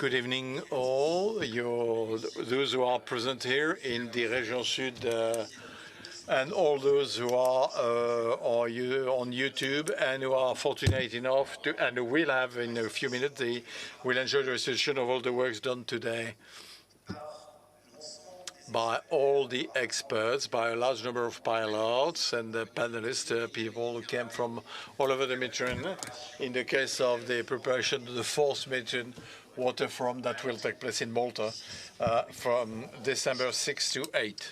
Good evening, all. Those who are present here in the Région Sud and all those who are on YouTube and who are fortunate enough to, and who will have in a few minutes, they will enjoy the reception of all the works done today by all the experts, by a large number of pilots and panelists, people who came from all over the Mediterranean. In the case of the preparation of the fourth Mediterranean Water Forum that will take place in Malta from December 6 to 8.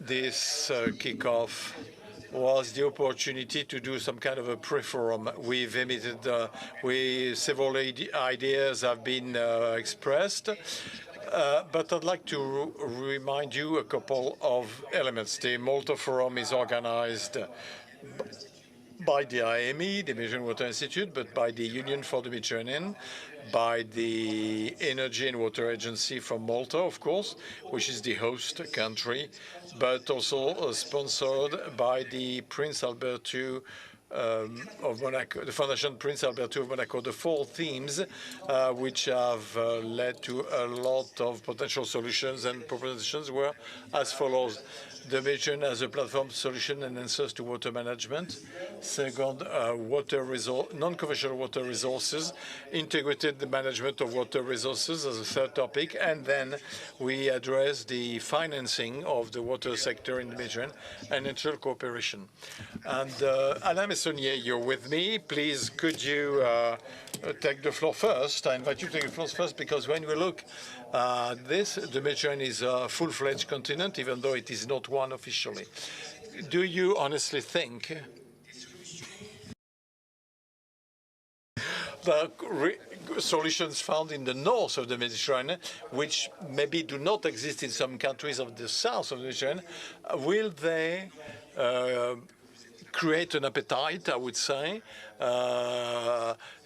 This kickoff was the opportunity to do some kind of a pre-forum. We've emitted, several ideas have been expressed. But I'd like to remind you a couple of elements. The Malta Forum is organized by the IME, the Mediterranean Water Institute, but by the Union for the Mediterranean, by the Energy and Water Agency from Malta, of course, which is the host country, but also sponsored by the Prince Albert II of Monaco, the Foundation Prince Albert II of Monaco. The four themes which have led to a lot of potential solutions and propositions were as follows. The Mediterranean as a platform solution and answers to water management. Second, non-conventional water resources, integrated management of water resources as a third topic. And then we address the financing of the water sector in the Mediterranean and international cooperation. And Alain Messonnier, you're with me. Please, could you take the floor first? I invite you to take the floor first because when we look the Mediterranean is a full-fledged continent, even though it is not one officially. Do you honestly think the solutions found in the north of the Mediterranean, which maybe do not exist in some countries of the south of the Mediterranean, will they create an appetite, I would say,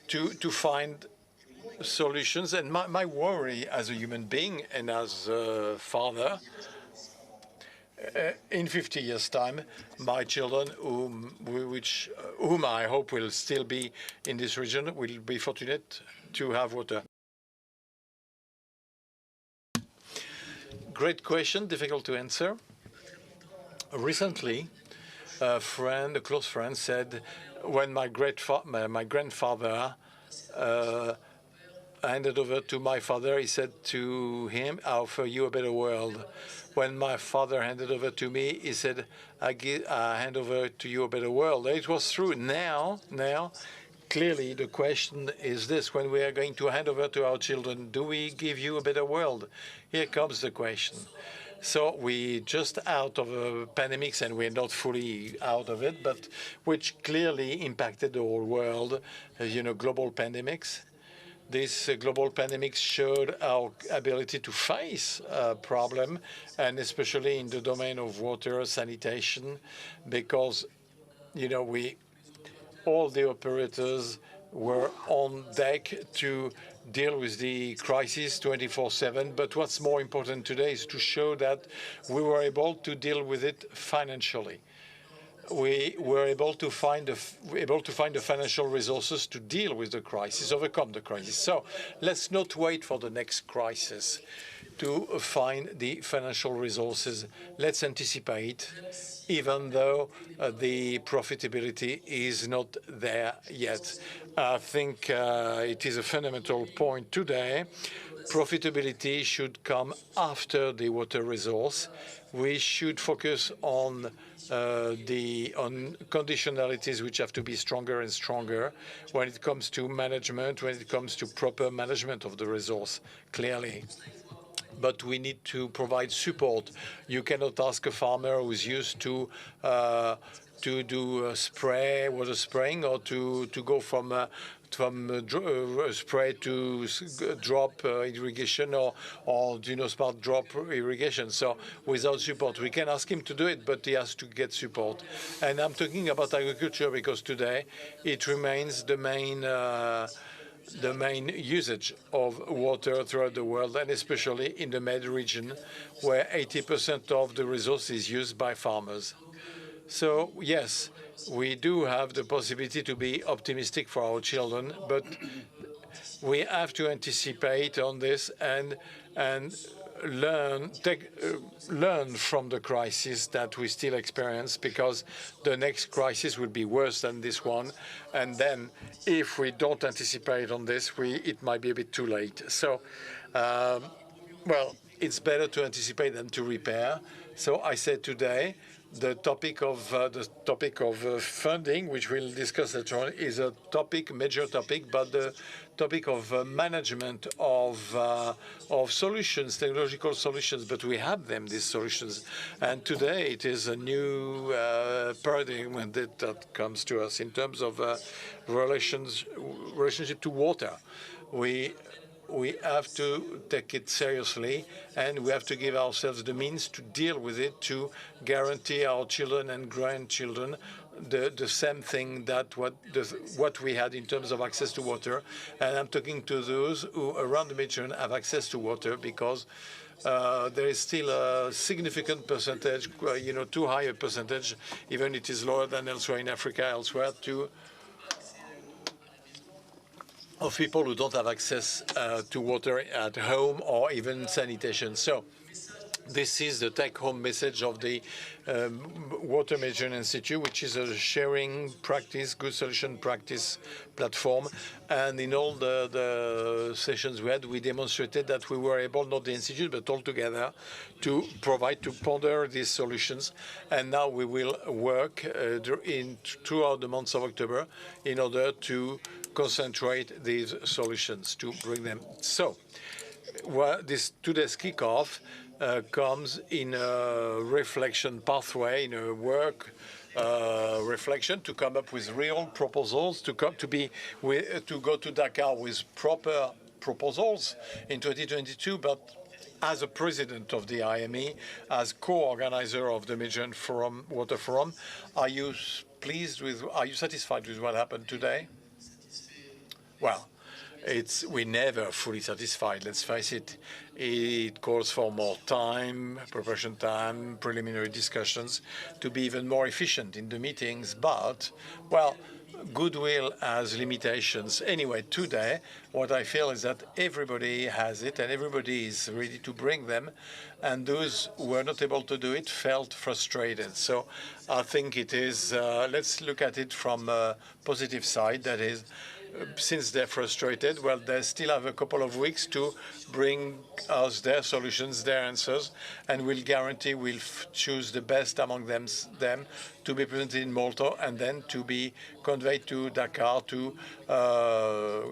to find solutions? And my worry as a human being and as a father, in 50 years' time, my children, whom I hope will still be in this region, will be fortunate to have water. Great question, difficult to answer. Recently, a close friend said, when my grandfather handed over to my father, he said to him, I offer you a better world. When my father handed over to me, he said, I hand over to you a better world. It was true. Now, clearly the question is this: when we are going to hand over to our children, do we give you a better world? Here comes the question. So we just out of pandemics, and we're not fully out of it, but which clearly impacted the whole world, global pandemics. This global pandemic showed our ability to face a problem, and especially in the domain of water sanitation, because, all the operators were on deck to deal with the crisis 24/7. But what's more important today is to show that we were able to deal with it financially. We were able to find the financial resources to deal with the crisis, overcome the crisis. So let's not wait for the next crisis to find the financial resources. Let's anticipate, even though the profitability is not there yet. I think it is a fundamental point today. Profitability should come after the water resource. We should focus on conditionalities which have to be stronger and stronger when it comes to management, when it comes to proper management of the resource, clearly. But we need to provide support. You cannot ask a farmer who's used to do water spraying, or to go from spray to drop irrigation, or smart drop irrigation. So without support, we can ask him to do it, but he has to get support. And I'm talking about agriculture because today it remains the main usage of water throughout the world, and especially in the Med region, where 80% of the resource is used by farmers. So yes, we do have the possibility to be optimistic for our children, but we have to anticipate on this and learn from the crisis that we still experience, because the next crisis will be worse than this one. And then if we don't anticipate on this, it might be a bit too late. So, well, it's better to anticipate than to repair. So I said today, the topic of funding, which we'll discuss later on, is a major topic, but the topic of management of solutions, technological solutions. But we have them, these solutions, and today it is a new paradigm that comes to us in terms of relationship to water. We have to take it seriously, and we have to give ourselves the means to deal with it, to guarantee our children and grandchildren the same thing that what we had in terms of access to water. And I'm talking to those who around the Mediterranean have access to water, because there is still a significant percentage, too high a percentage, even it is lower than elsewhere in Africa, elsewhere, of people who don't have access to water at home or even sanitation. So this is the take-home message of the Water Management Institute, which is a sharing practice, good solution practice platform. And in all the sessions we had, we demonstrated that we were able, not the Institute, but all together, to ponder these solutions. And now we will work throughout the months of October in order to concentrate these solutions, to bring them. So today's kickoff comes in a reflection pathway, in a work reflection, to come up with real proposals, to go to Dakar with proper proposals in 2022. But as a president of the IME, as co-organizer of the Mediterranean Forum, Water Forum, are you satisfied with what happened today? Well, we're never fully satisfied, let's face it. It calls for more time, preparation time, preliminary discussions, to be even more efficient in the meetings. But, well, goodwill has limitations. Anyway, today, what I feel is that everybody has it and everybody is ready to bring them. And those who were not able to do it felt frustrated. So I think it is, let's look at it from a positive side, that is, since they're frustrated, well, they still have a couple of weeks to bring us their solutions, their answers, and we'll guarantee we'll choose the best among them to be presented in Malta and then to be conveyed to Dakar to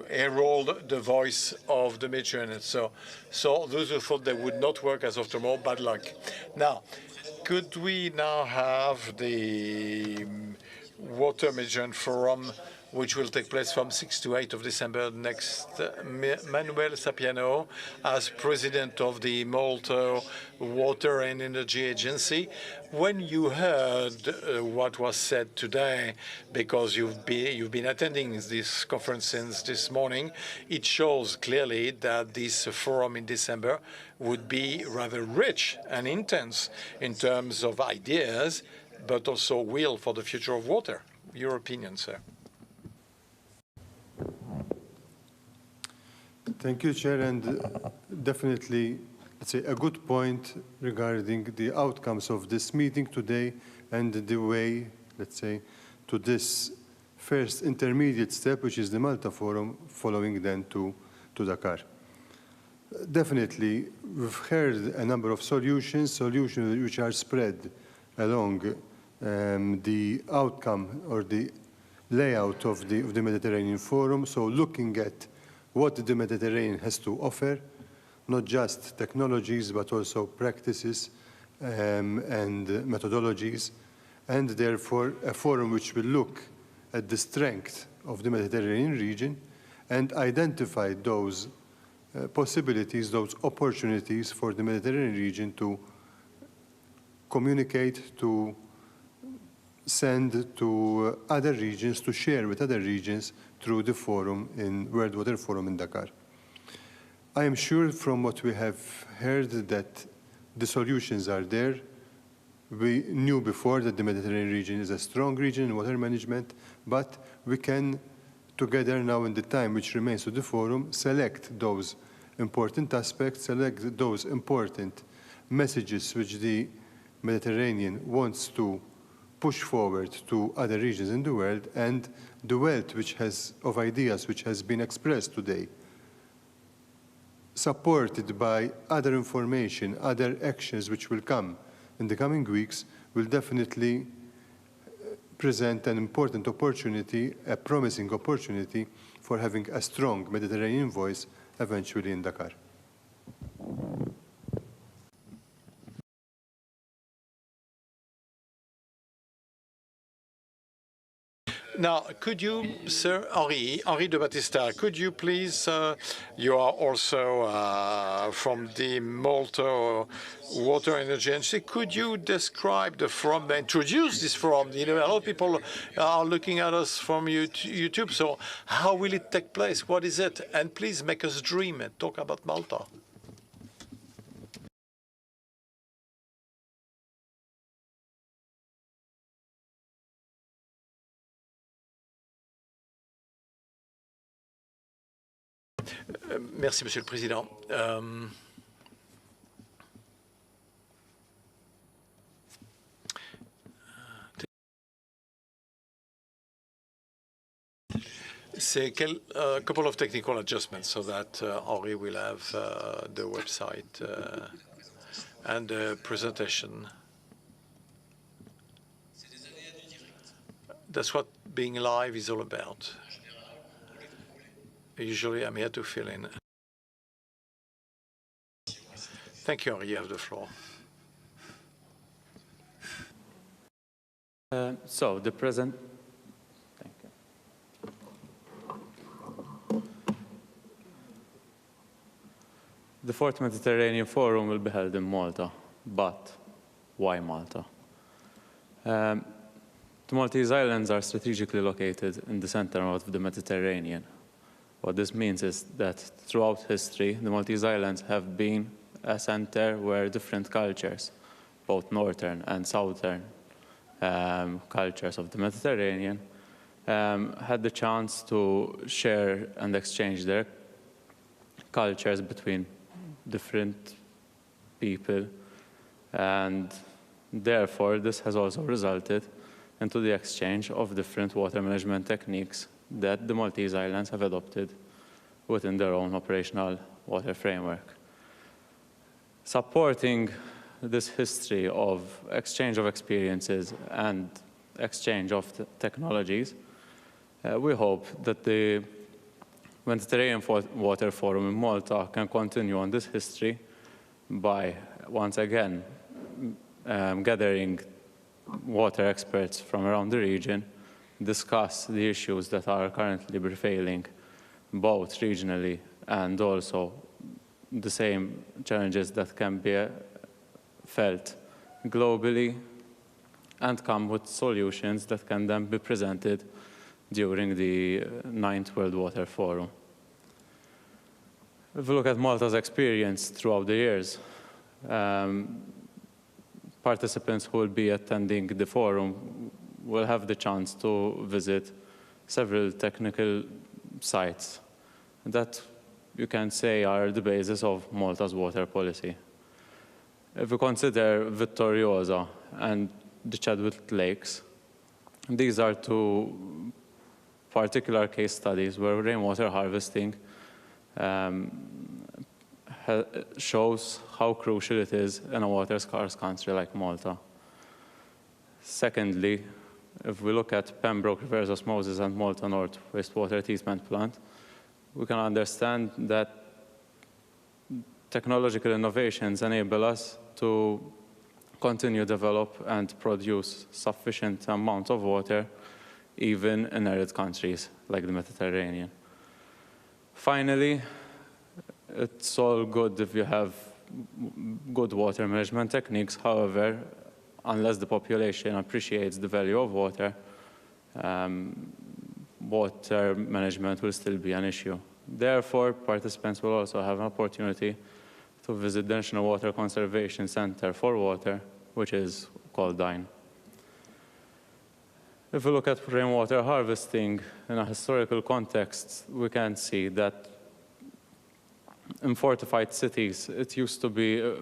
herald the voice of the Mediterranean. So those who thought they would not work as of tomorrow, bad luck. Now, could we now have the Water Mediterranean Forum, which will take place from 6 to 8 of December next? Manuel Sapiano, as president of the Malta Water and Energy Agency. When you heard what was said today, because you've been attending these conferences this morning, it shows clearly that this forum in December would be rather rich and intense in terms of ideas, but also will for the future of water. Your opinion, sir? Thank you, Chair, and definitely, let's say, a good point regarding the outcomes of this meeting today and the way, let's say, to this first intermediate step, which is the Malta Forum, following then to Dakar. Definitely, we've heard a number of solutions which are spread along the outcome or the layout of the Mediterranean Forum. So looking at what the Mediterranean has to offer, not just technologies, but also practices and methodologies, and therefore a forum which will look at the strength of the Mediterranean region and identify those possibilities, those opportunities for the Mediterranean region to communicate, to send to other regions, to share with other regions through the forum in World Water Forum in Dakar. I am sure from what we have heard that the solutions are there. We knew before that the Mediterranean region is a strong region in water management, but we can together now in the time which remains to the forum, select those important aspects, select those important messages which the Mediterranean wants to push forward to other regions in the world, and the wealth of ideas which has been expressed today, supported by other information, other actions which will come in the coming weeks, will definitely present an important opportunity, a promising opportunity for having a strong Mediterranean voice eventually in Dakar. Now, could you, Sir Henri de Battista, could you please, you are also from the Malta Water Energy Agency, could you describe the forum, introduce this forum? You know, a lot of people are looking at us from YouTube, so how will it take place? What is it? And please make us dream and talk about Malta. Merci, Monsieur le Président. C'est a couple of technical adjustments so that Henri will have the website and the presentation. That's what being live is all about. Usually I'm here to fill in. Thank you, Henri. You have the floor. So the present. Thank you. The Fourth Mediterranean Forum will be held in Malta, but why Malta? The Maltese Islands are strategically located in the center of the Mediterranean. What this means is that throughout history, the Maltese Islands have been a center where different cultures, both northern and southern cultures of the Mediterranean, had the chance to share and exchange their cultures between different people. And therefore, this has also resulted into the exchange of different water management techniques that the Maltese Islands have adopted within their own operational water framework. Supporting this history of exchange of experiences and exchange of technologies, we hope that the Mediterranean Water Forum in Malta can continue on this history by, once again, gathering water experts from around the region, discuss the issues that are currently prevailing, both regionally and also the same challenges that can be felt globally, and come with solutions that can then be presented during the 9th World Water Forum. If we look at Malta's experience throughout the years, participants who will be attending the forum will have the chance to visit several technical sites that you can say are the basis of Malta's water policy. If we consider Vittoriosa and the Chadwick Lakes, these are two particular case studies where rainwater harvesting shows how crucial it is in a water-scarce country like Malta. Secondly, if we look at Pembroke Reverse Osmosis and Malta North Wastewater Treatment Plant, we can understand that technological innovations enable us to continue develop and produce sufficient amount of water even in arid countries like the Mediterranean. Finally, it's all good if you have good water management techniques. However, unless the population appreciates the value of water, water management will still be an issue. Therefore, participants will also have an opportunity to visit the National Water Conservation Center for Water, which is called DINE. If we look at rainwater harvesting in a historical context, we can see that in fortified cities, it used to be a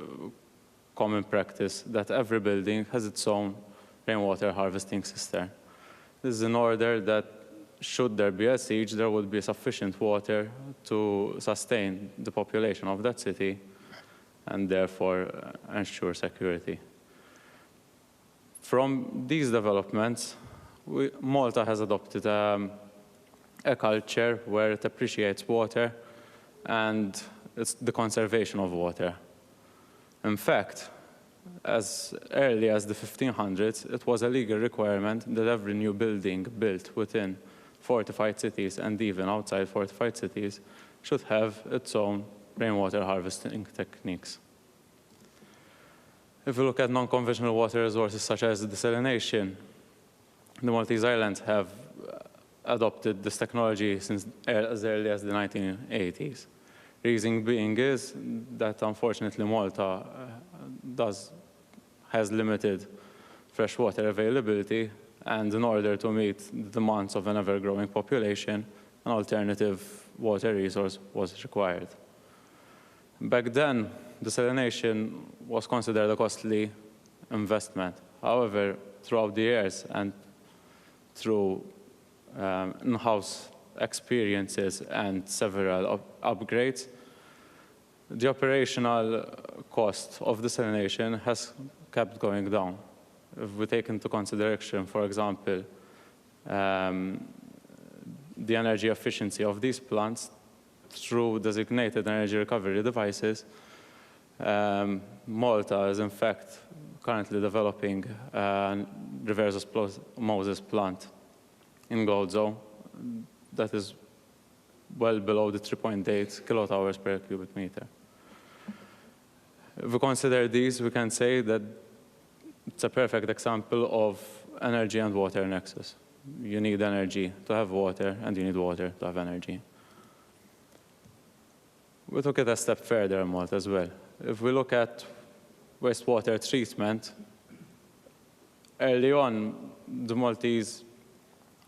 common practice that every building has its own rainwater harvesting cistern. This is in order that should there be a siege, there would be sufficient water to sustain the population of that city and therefore ensure security. From these developments, Malta has adopted a culture where it appreciates water and it's the conservation of water. In fact, as early as the 1500s, it was a legal requirement that every new building built within fortified cities and even outside fortified cities should have its own rainwater harvesting techniques. If we look at non-conventional water resources such as desalination, the Maltese Islands have adopted this technology since as early as the 1980s. Reason being is that unfortunately Malta has limited freshwater availability, and in order to meet the demands of an ever-growing population, an alternative water resource was required. Back then, desalination was considered a costly investment. However, throughout the years and through in-house experiences and several upgrades, the operational cost of desalination has kept going down. If we take into consideration, for example, the energy efficiency of these plants through designated energy recovery devices, Malta is in fact currently developing a reverse osmosis plant in Gozo that is well below the 3.8 kilowatt-hours per cubic meter. If we consider these, we can say that it's a perfect example of energy and water nexus. You need energy to have water, and you need water to have energy. We took it a step further in Malta as well. If we look at wastewater treatment, early on, the Maltese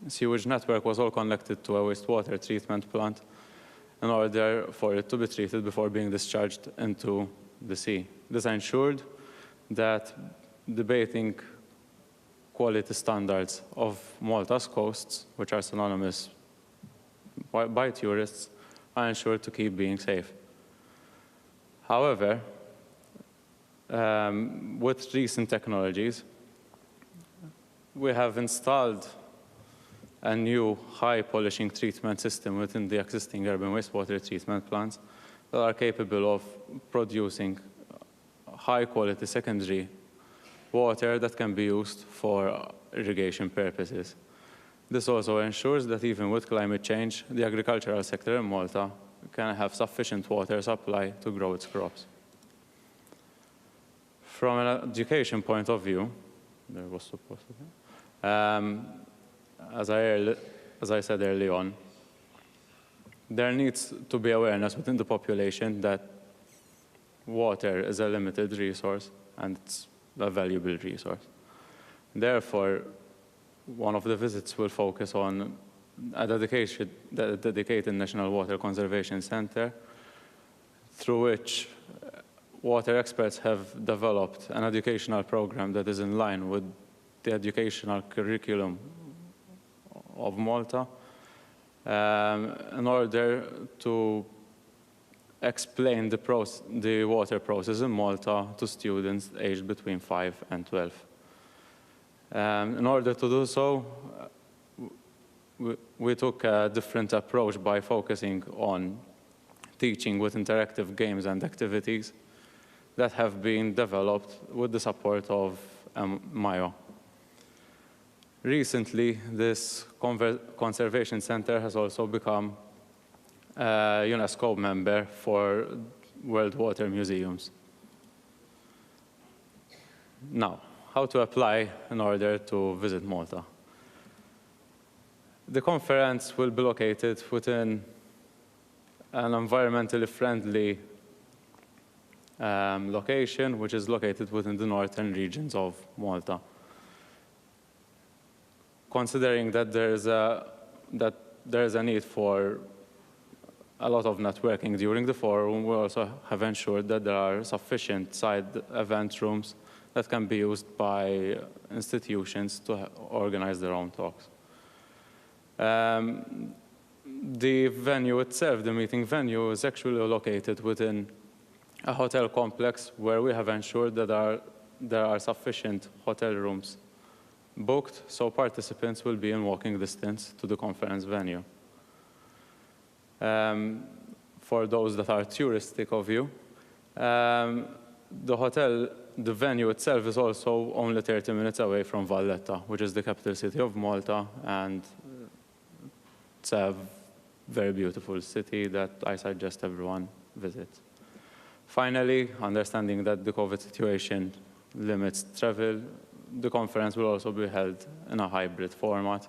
sewage network was all connected to a wastewater treatment plant in order for it to be treated before being discharged into the sea. This ensured that debating quality standards of Malta's coasts, which are synonymous by tourists, are ensured to keep being safe. However, with recent technologies, we have installed a new high polishing treatment system within the existing urban wastewater treatment plants that are capable of producing high quality secondary water that can be used for irrigation purposes. This also ensures that even with climate change, the agricultural sector in Malta can have sufficient water supply to grow its crops. From an education point of view, there was supposed to be, as I said early on, there needs to be awareness within the population that water is a limited resource and it's a valuable resource. Therefore, one of the visits will focus on a dedicated National Water Conservation Center, through which water experts have developed an educational program that is in line with the educational curriculum of Malta, in order to explain the water process in Malta to students aged between 5 and 12. In order to do so, we took a different approach by focusing on teaching with interactive games and activities that have been developed with the support of MIO. Recently, this conservation center has also become a UNESCO member for World Water Museums. Now, how to apply in order to visit Malta? The conference will be located within an environmentally friendly location, which is located within the northern regions of Malta. considering that there is a need for a lot of networking during the forum, we also have ensured that there are sufficient side event rooms that can be used by institutions to organize their own talks. The venue itself, the meeting venue, is actually located within a hotel complex where we have ensured that there are sufficient hotel rooms booked, so participants will be in walking distance to the conference venue. For those that are touristic of you, the venue itself is also only 30 minutes away from Valletta, which is the capital city of Malta, and it's a very beautiful city that I suggest everyone visit. Finally, understanding that the COVID situation limits travel, the conference will also be held in a hybrid format,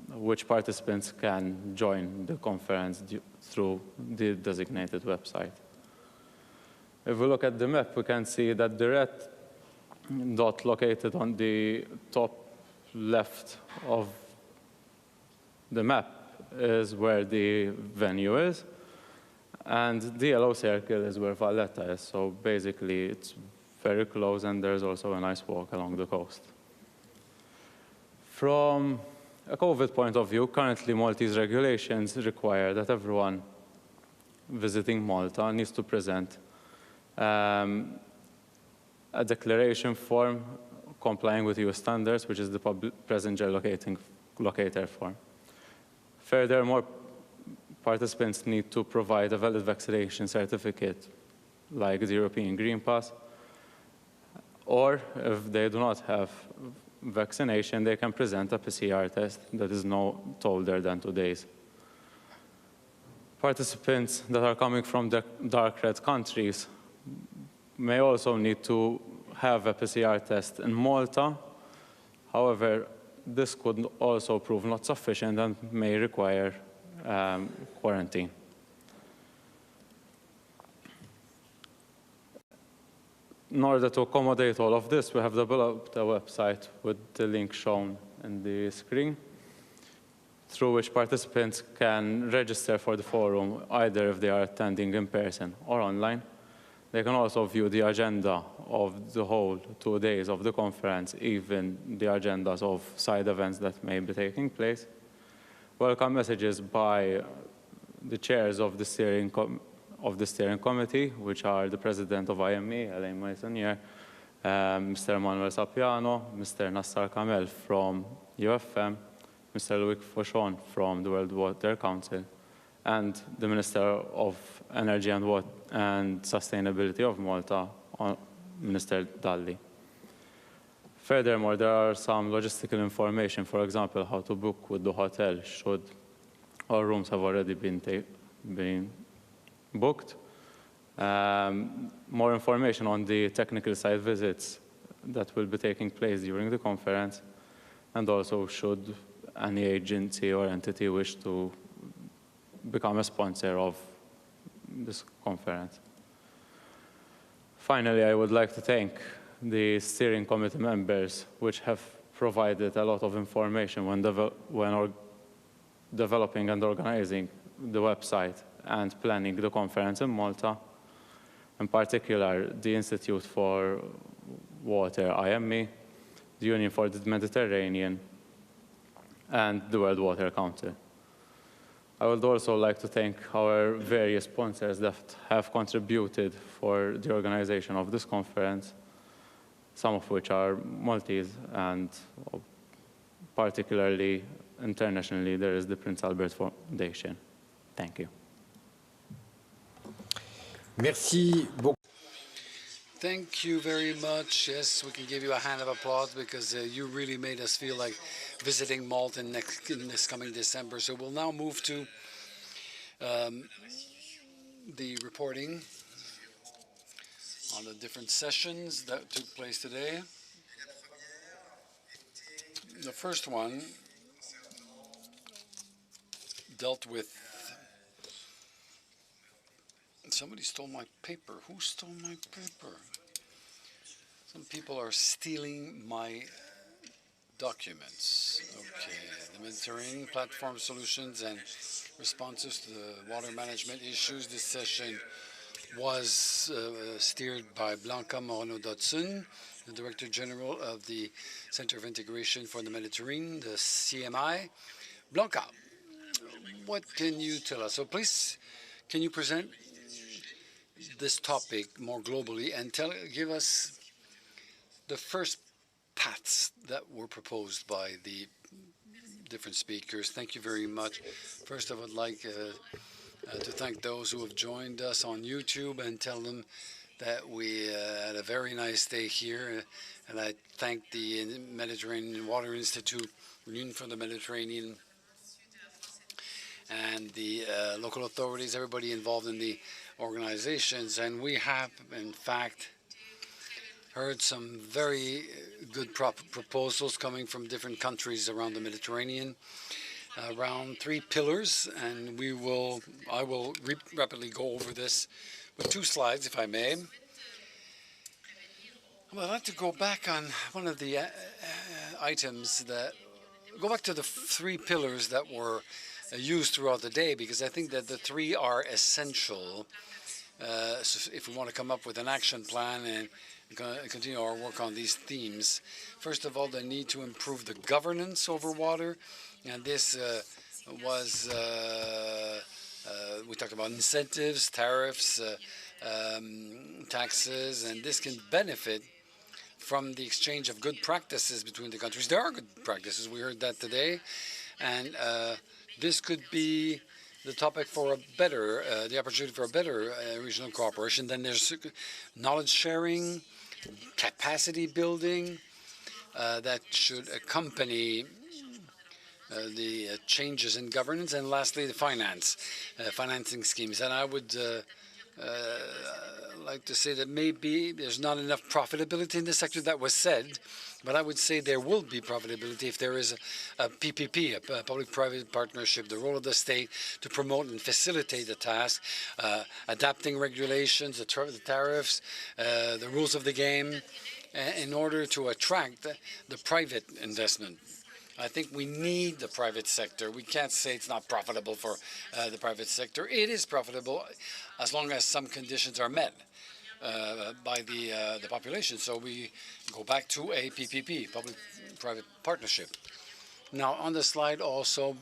which participants can join the conference through the designated website. If we look at the map, we can see that the red dot located on the top left of the map is where the venue is, and the yellow circle is where Valletta is. So basically, it's very close, and there's also a nice walk along the coast. From a COVID point of view, currently Maltese regulations require that everyone visiting Malta needs to present a declaration form complying with EU standards, which is the public passenger locator form. Furthermore, participants need to provide a valid vaccination certificate, like the European Green Pass, or if they do not have vaccination, they can present a PCR test that is no older than 2 days. Participants that are coming from the dark red countries may also need to have a PCR test in Malta. However, this could also prove not sufficient and may require quarantine. In order to accommodate all of this, we have developed a website with the link shown in the screen, through which participants can register for the forum, either if they are attending in person or online. They can also view the agenda of the whole 2 days of the conference, even the agendas of side events that may be taking place. Welcome messages by the chairs of the steering committee, which are the president of IME, Elaine Maisonier, Mr. Manuel Sapiano, Mr. Nassar Kamel from UFM, Mr. Louis Fauchon from the World Water Council, and the Minister of Energy and Sustainability of Malta, Minister Dalli. Furthermore, there are some logistical information, for example, how to book with the hotel should all rooms have already been booked. More information on the technical site visits that will be taking place during the conference, and also should any agency or entity wish to become a sponsor of this conference. Finally, I would like to thank the steering committee members, which have provided a lot of information when developing and organizing the website and planning the conference in Malta. In particular, the Institute for Water, IME, the Union for the Mediterranean, and the World Water Council. I would also like to thank our various sponsors that have contributed for the organization of this conference, some of which are Maltese, and particularly internationally, there is the Prince Albert Foundation. Thank you. Merci beaucoup. Thank you very much. Yes, we can give you a hand of applause because you really made us feel like visiting Malta in this coming December. So we'll now move to the reporting on the different sessions that took place today. The first one dealt with... Somebody stole my paper. Who stole my paper? Some people are stealing my documents. Okay, the Mediterranean platform solutions and responses to the water management issues. This session was steered by Blanca Moreno-Dodson, the Director General of the Center of Integration for the Mediterranean, the CMI. Blanca, what can you tell us? So please, can you present this topic more globally and give us the first paths that were proposed by the different speakers? Thank you very much. First, I would like to thank those who have joined us on YouTube and tell them that we had a very nice day here. And I thank the Mediterranean Water Institute, Union for the Mediterranean, and the local authorities, everybody involved in the organizations. And we have, in fact, heard some very good proposals coming from different countries around the Mediterranean, around 3 pillars, and I will rapidly go over this with 2 slides, if I may. I'd like to go back on one of the items go back to the 3 pillars that were used throughout the day, because I think that the 3 are essential if we want to come up with an action plan and continue our work on these themes. First of all, the need to improve the governance over water, and this we talked about incentives, tariffs, taxes, and this can benefit from the exchange of good practices between the countries. There are good practices, we heard that today, and this could be the topic for the opportunity for a better regional cooperation. Then there's knowledge sharing, capacity building that should accompany the changes in governance, and lastly, the financing schemes. And I would like to say that maybe there's not enough profitability in the sector. That was said, but I would say there will be profitability if there is a PPP, a public-private partnership, the role of the state to promote and facilitate the task, adapting regulations, the tariffs, the rules of the game, in order to attract the private investment. I think we need the private sector. We can't say it's not profitable for the private sector. It is profitable as long as some conditions are met by the population. So we go back to a PPP, public-private partnership. Now, on the slide also,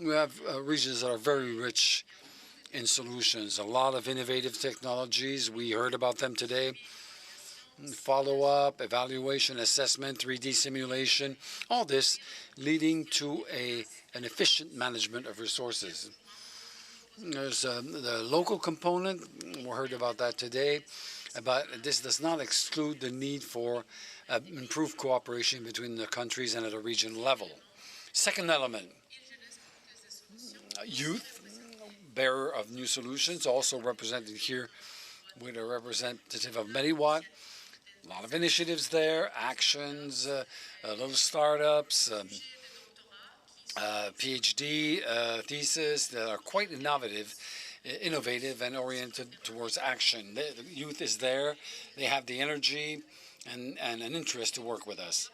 we have regions that are very rich in solutions, a lot of innovative technologies. We heard about them today. Follow-up, evaluation, assessment, 3D simulation, all this leading to an efficient management of resources. There's the local component, we heard about that today, but this does not exclude the need for improved cooperation between the countries and at a regional level. Second element, youth, bearer of new solutions, also represented here with a representative of Mediwatt. A lot of initiatives there, actions, little startups, PhD thesis that are quite innovative and oriented towards action. The youth is there. They have the energy and an interest to work with us.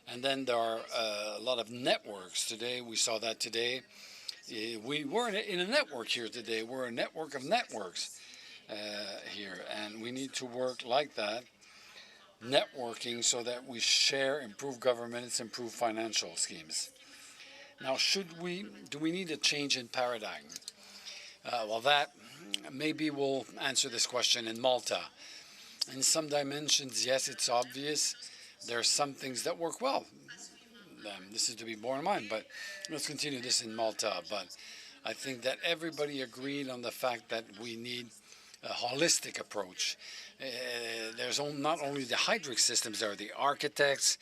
And then there are a lot of networks today. We saw that today. We were in a network here today. We're a network of networks here, and we need to work like that. Networking so that we share, improve governance, improve financial schemes. Now, do we need a change in paradigm? Well, that maybe we'll answer this question in Malta. In some dimensions, yes, it's obvious. There are some things that work well. This is to be borne in mind, but let's continue this in Malta. But I think that everybody agreed on the fact that we need a holistic approach. There's not only the hydric systems, there are the architects,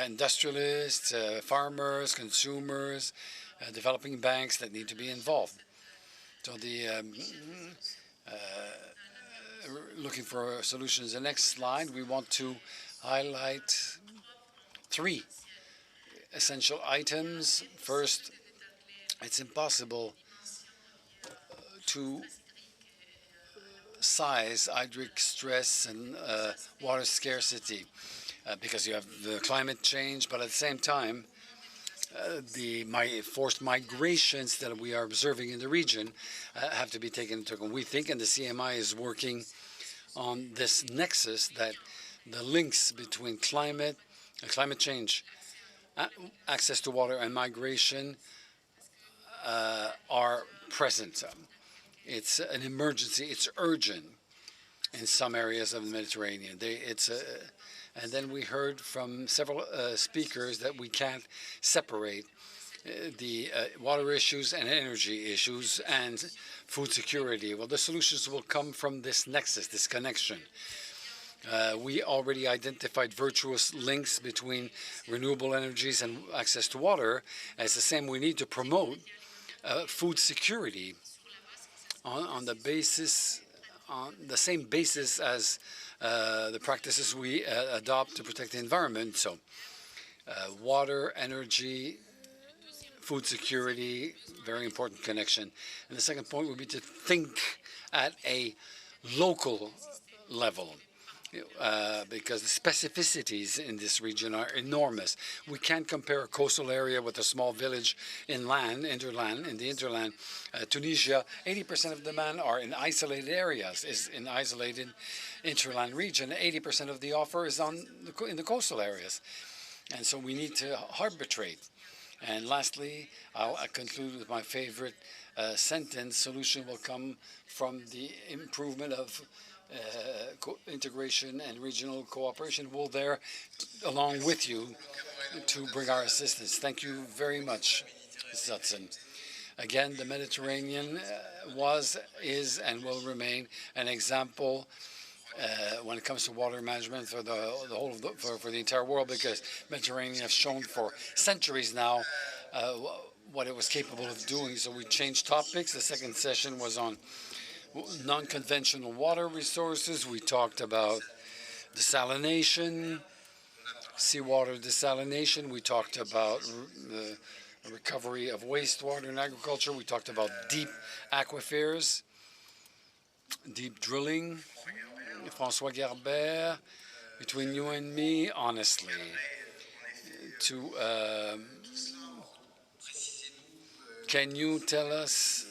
industrialists, farmers, consumers, developing banks that need to be involved. So looking for solutions. The next slide, we want to highlight 3 essential items. First, it's impossible to size hydric stress and water scarcity. because you have the climate change, but at the same time, the forced migrations that we are observing in the region have to be taken into account. We think, and the CMI is working on this nexus, that the links between climate change, access to water, and migration are present. It's an emergency. It's urgent in some areas of the Mediterranean. And then we heard from several speakers that we can't separate the water issues and energy issues and food security. Well, the solutions will come from this nexus, this connection. We already identified virtuous links between renewable energies and access to water. It's the same we need to promote food security on the same basis as the practices we adopt to protect the environment. So water, energy, food security, very important connection. And the second point would be to think at a local level. Because the specificities in this region are enormous. We can't compare a coastal area with a small village in the interland. Tunisia, 80% of demand are in isolated areas, is in isolated interland region. 80% of the offer is in the coastal areas. And so we need to arbitrate. And lastly, I'll conclude with my favorite sentence: solution will come from the improvement of integration and regional cooperation. We'll there along with you to bring our assistance. Thank you very much, Ms. Hudson. Again, the Mediterranean was, is, and will remain an example when it comes to water management for the whole of for the entire world, because Mediterranean has shown for centuries now what it was capable of doing. So we changed topics. The second session was on non-conventional water resources. We talked about desalination, seawater desalination. We talked about the recovery of wastewater in agriculture. We talked about deep aquifers, deep drilling. François Gerbert, between you and me, honestly, can you tell us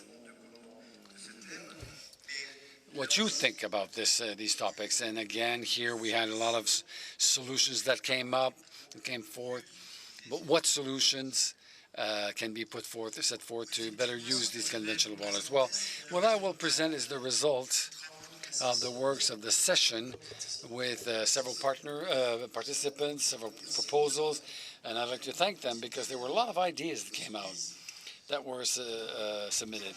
what you think about these topics? And again, here we had a lot of solutions that came forth. But what solutions can be set forth to better use these conventional waters? Well, what I will present is the result of the works of the session with several participants, several proposals, and I'd like to thank them because there were a lot of ideas that came out that were submitted.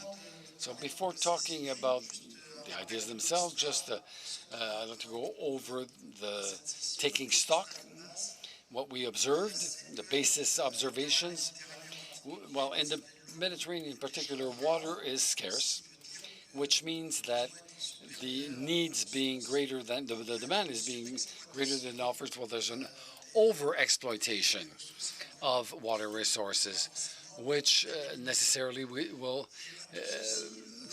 So before talking about the ideas themselves, I'd like to go over the taking stock, what we observed, the basis observations. Well, in the Mediterranean in particular, water is scarce, which means that the needs being greater than the demand is being greater than the offers. Well, there's an over-exploitation of water resources, which necessarily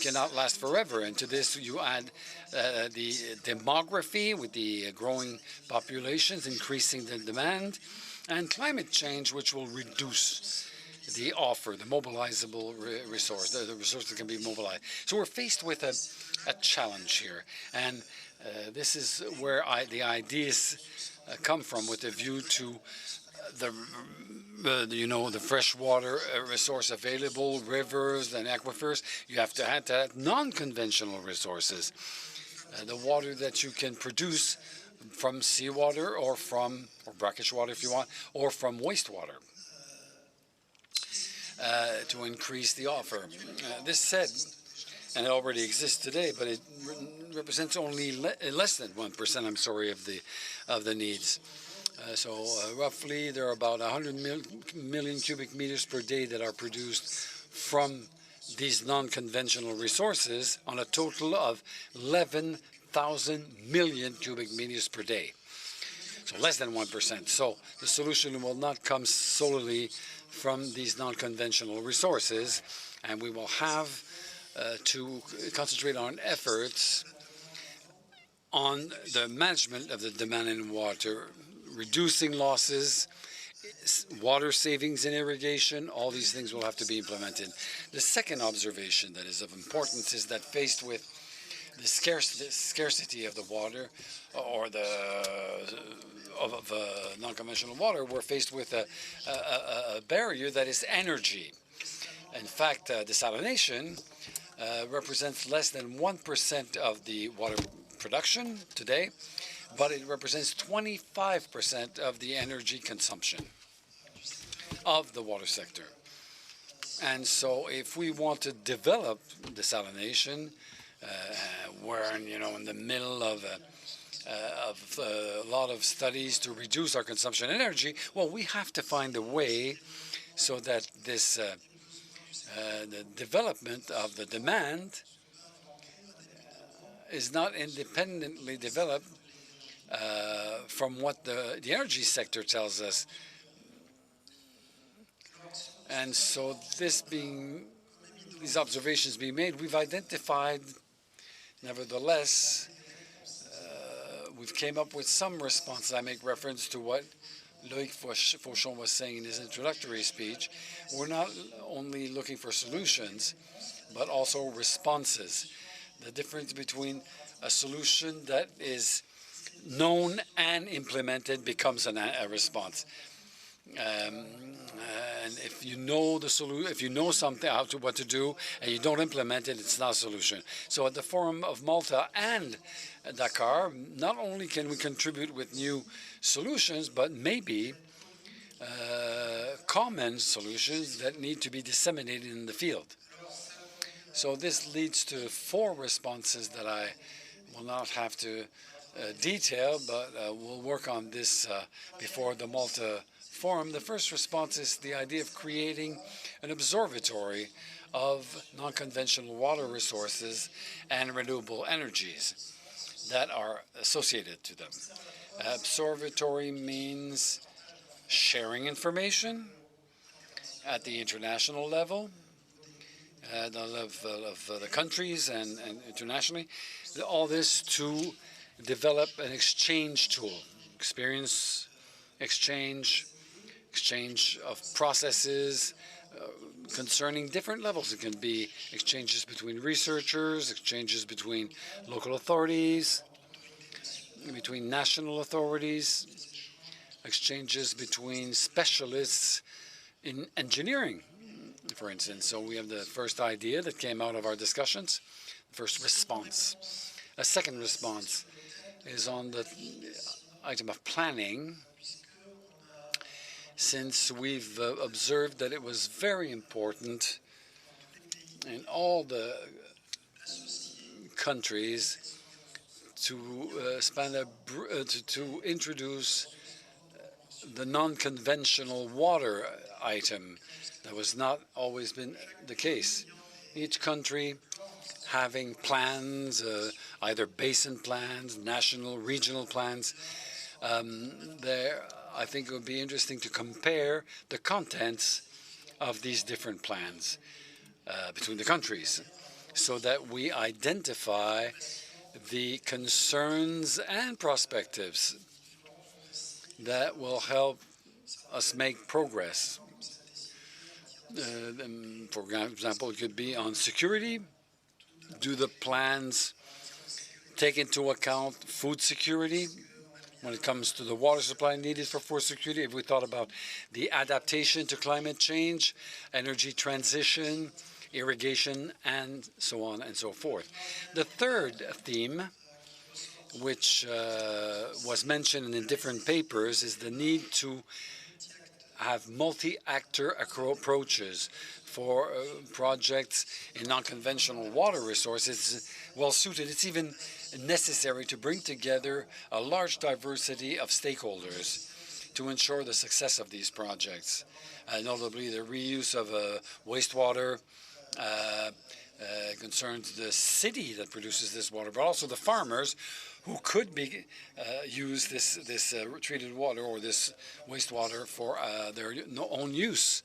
cannot last forever. And to this, you add the demography with the growing populations, increasing the demand, and climate change, which will reduce the offer, the mobilizable resource, the resource that can be mobilized. So we're faced with a challenge here, and this is where the ideas come from, with a view to the freshwater resource available, rivers and aquifers. You have to add that non-conventional resources, the water that you can produce from seawater or brackish water if you want, or from wastewater. To increase the offer. This said, and it already exists today, but it represents only less than 1%, I'm sorry, of the needs. So roughly there are about 100 million cubic meters per day that are produced from these non-conventional resources on a total of 11,000 million cubic meters per day. So less than 1%. So the solution will not come solely from these non-conventional resources, and we will have to concentrate on efforts on the management of the demand in water reducing losses, water savings in irrigation, all these things will have to be implemented. The second observation that is of importance is that faced with the scarcity of the water or of non-conventional water, we're faced with a barrier that is energy. In fact, desalination represents less than 1% of the water production today, but it represents 25% of the energy consumption of the water sector. And so if we want to develop desalination, we're in the middle of a lot of studies to reduce our consumption of energy, well, we have to find a way so that this the development of the demand is not independently developed from what the energy sector tells us. And so these observations being made, we've identified, nevertheless, we've came up with some responses. I make reference to what Loïc Fauchon was saying in his introductory speech. We're not only looking for solutions, but also responses. The difference between a solution that is known and implemented becomes a response. And if you know the solution, if you know something what to do, and you don't implement it, it's not a solution. So at the Forum of Malta and Dakar, not only can we contribute with new solutions, but maybe common solutions that need to be disseminated in the field. So this leads to 4 responses that I will not have to detail, but we'll work on this before the Malta Forum. The first response is the idea of creating an observatory of non-conventional water resources and renewable energies that are associated to them. Observatory means sharing information at the international level, of the countries and internationally. All this to develop an exchange tool, experience exchange of processes concerning different levels. It can be exchanges between researchers, exchanges between local authorities, between national authorities, exchanges between specialists in engineering, for instance. So we have the first idea that came out of our discussions, first response. A second response is on the item of planning, since we've observed that it was very important in all the countries to to introduce the non-conventional water item. That was not always been the case. Each country having plans, either basin plans, national, regional plans. I think it would be interesting to compare the contents of these different plans between the countries, so that we identify the concerns and perspectives that will help us make progress. For example, it could be on security. Do the plans take into account food security when it comes to the water supply needed for food security? If we thought about the adaptation to climate change, energy transition, irrigation, and so on and so forth. The third theme, which was mentioned in different papers, is the need to have multi-actor approaches for projects in non-conventional water resources. Well suited. It's even necessary to bring together a large diversity of stakeholders to ensure the success of these projects, notably the reuse of wastewater concerns the city that produces this water, but also the farmers who could use this treated water or this wastewater for their own use.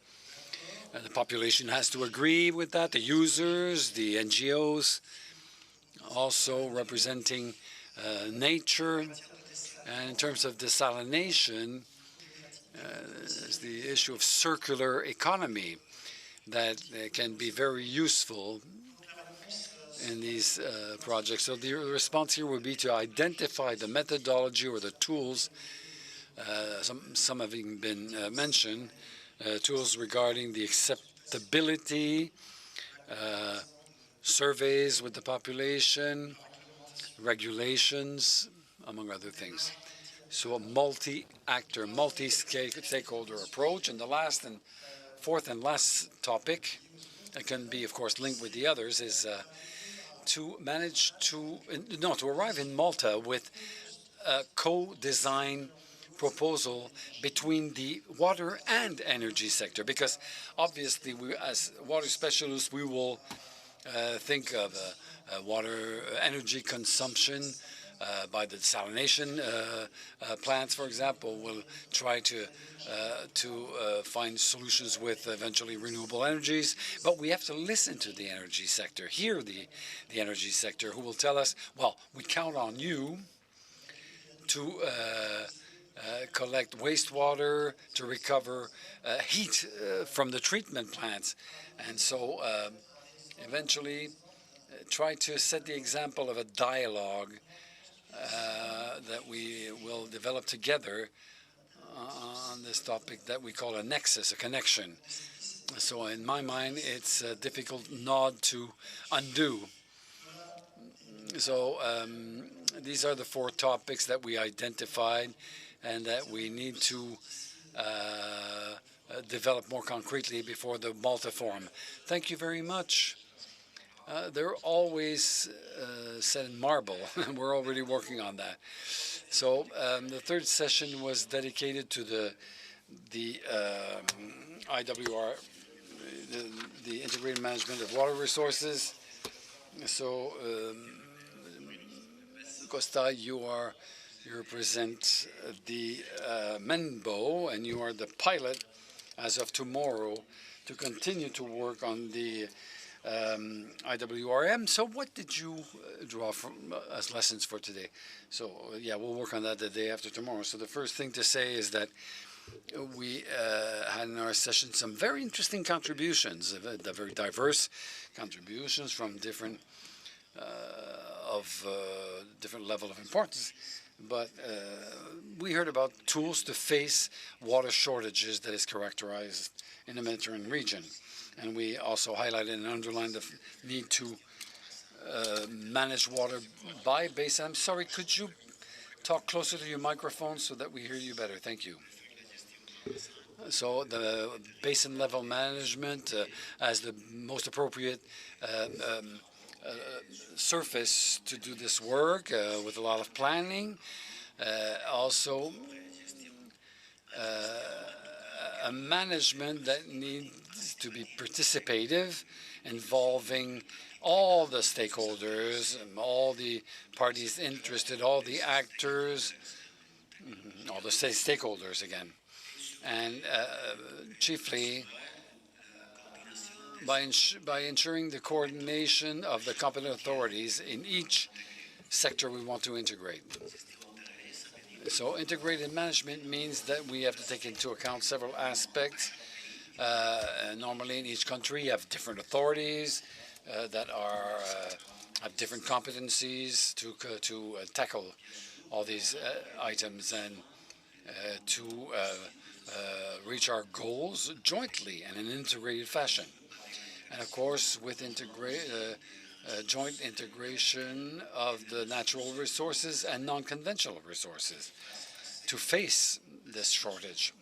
The population has to agree with that, the users, the NGOs, also representing nature, And in terms of desalination, there's the issue of circular economy that can be very useful in these projects. So the response here would be to identify the methodology or the tools, some have even been mentioned, tools regarding the acceptability, surveys with the population, regulations, among other things. So a multi-actor, multi-stakeholder approach. And the fourth and last topic that can be, of course, linked with the others is to arrive in Malta with a co-design proposal between the water and energy sector, because obviously we, as water specialists, we will think of water energy consumption by the desalination plants, for example. We'll try to find solutions with eventually renewable energies, but we have to listen to the energy sector, hear the energy sector, who will tell us, well, we count on you to collect wastewater, to recover heat from the treatment plants. And so eventually try to set the example of a dialogue that we will develop together on this topic that we call a nexus, a connection. So in my mind, it's a difficult nod to undo. So these are the four topics that we identified and that we need to develop more concretely before the Malta Forum. Thank you very much. They're always set in marble. We're already working on that. So the third session was dedicated to the IWR, the Integrated Management of Water Resources. So Costa, you represent the MENBO, and you are the pilot as of tomorrow to continue to work on the IWRM. So what did you draw from as lessons for today? So yeah, we'll work on that the day after tomorrow. So the first thing to say is that we had in our session some very interesting contributions, very diverse contributions from different different level of importance. But we heard about tools to face water shortages that is characterized in the Mediterranean region. And we also highlighted and underlined the need to manage water by basin. I'm sorry, could you talk closer to your microphone so that we hear you better? Thank you. So the basin level management as the most appropriate surface to do this work with a lot of planning. Also a management that needs to be participative, involving all the stakeholders, all the parties interested, all the actors, all the stakeholders again. And chiefly by ensuring the coordination of the competent authorities in each sector we want to integrate. So integrated management means that we have to take into account several aspects. Normally in each country you have different authorities that have different competencies to tackle all these items and to reach our goals jointly and in an integrated fashion. And of course, with joint integration of the natural resources and non-conventional resources to face this shortage.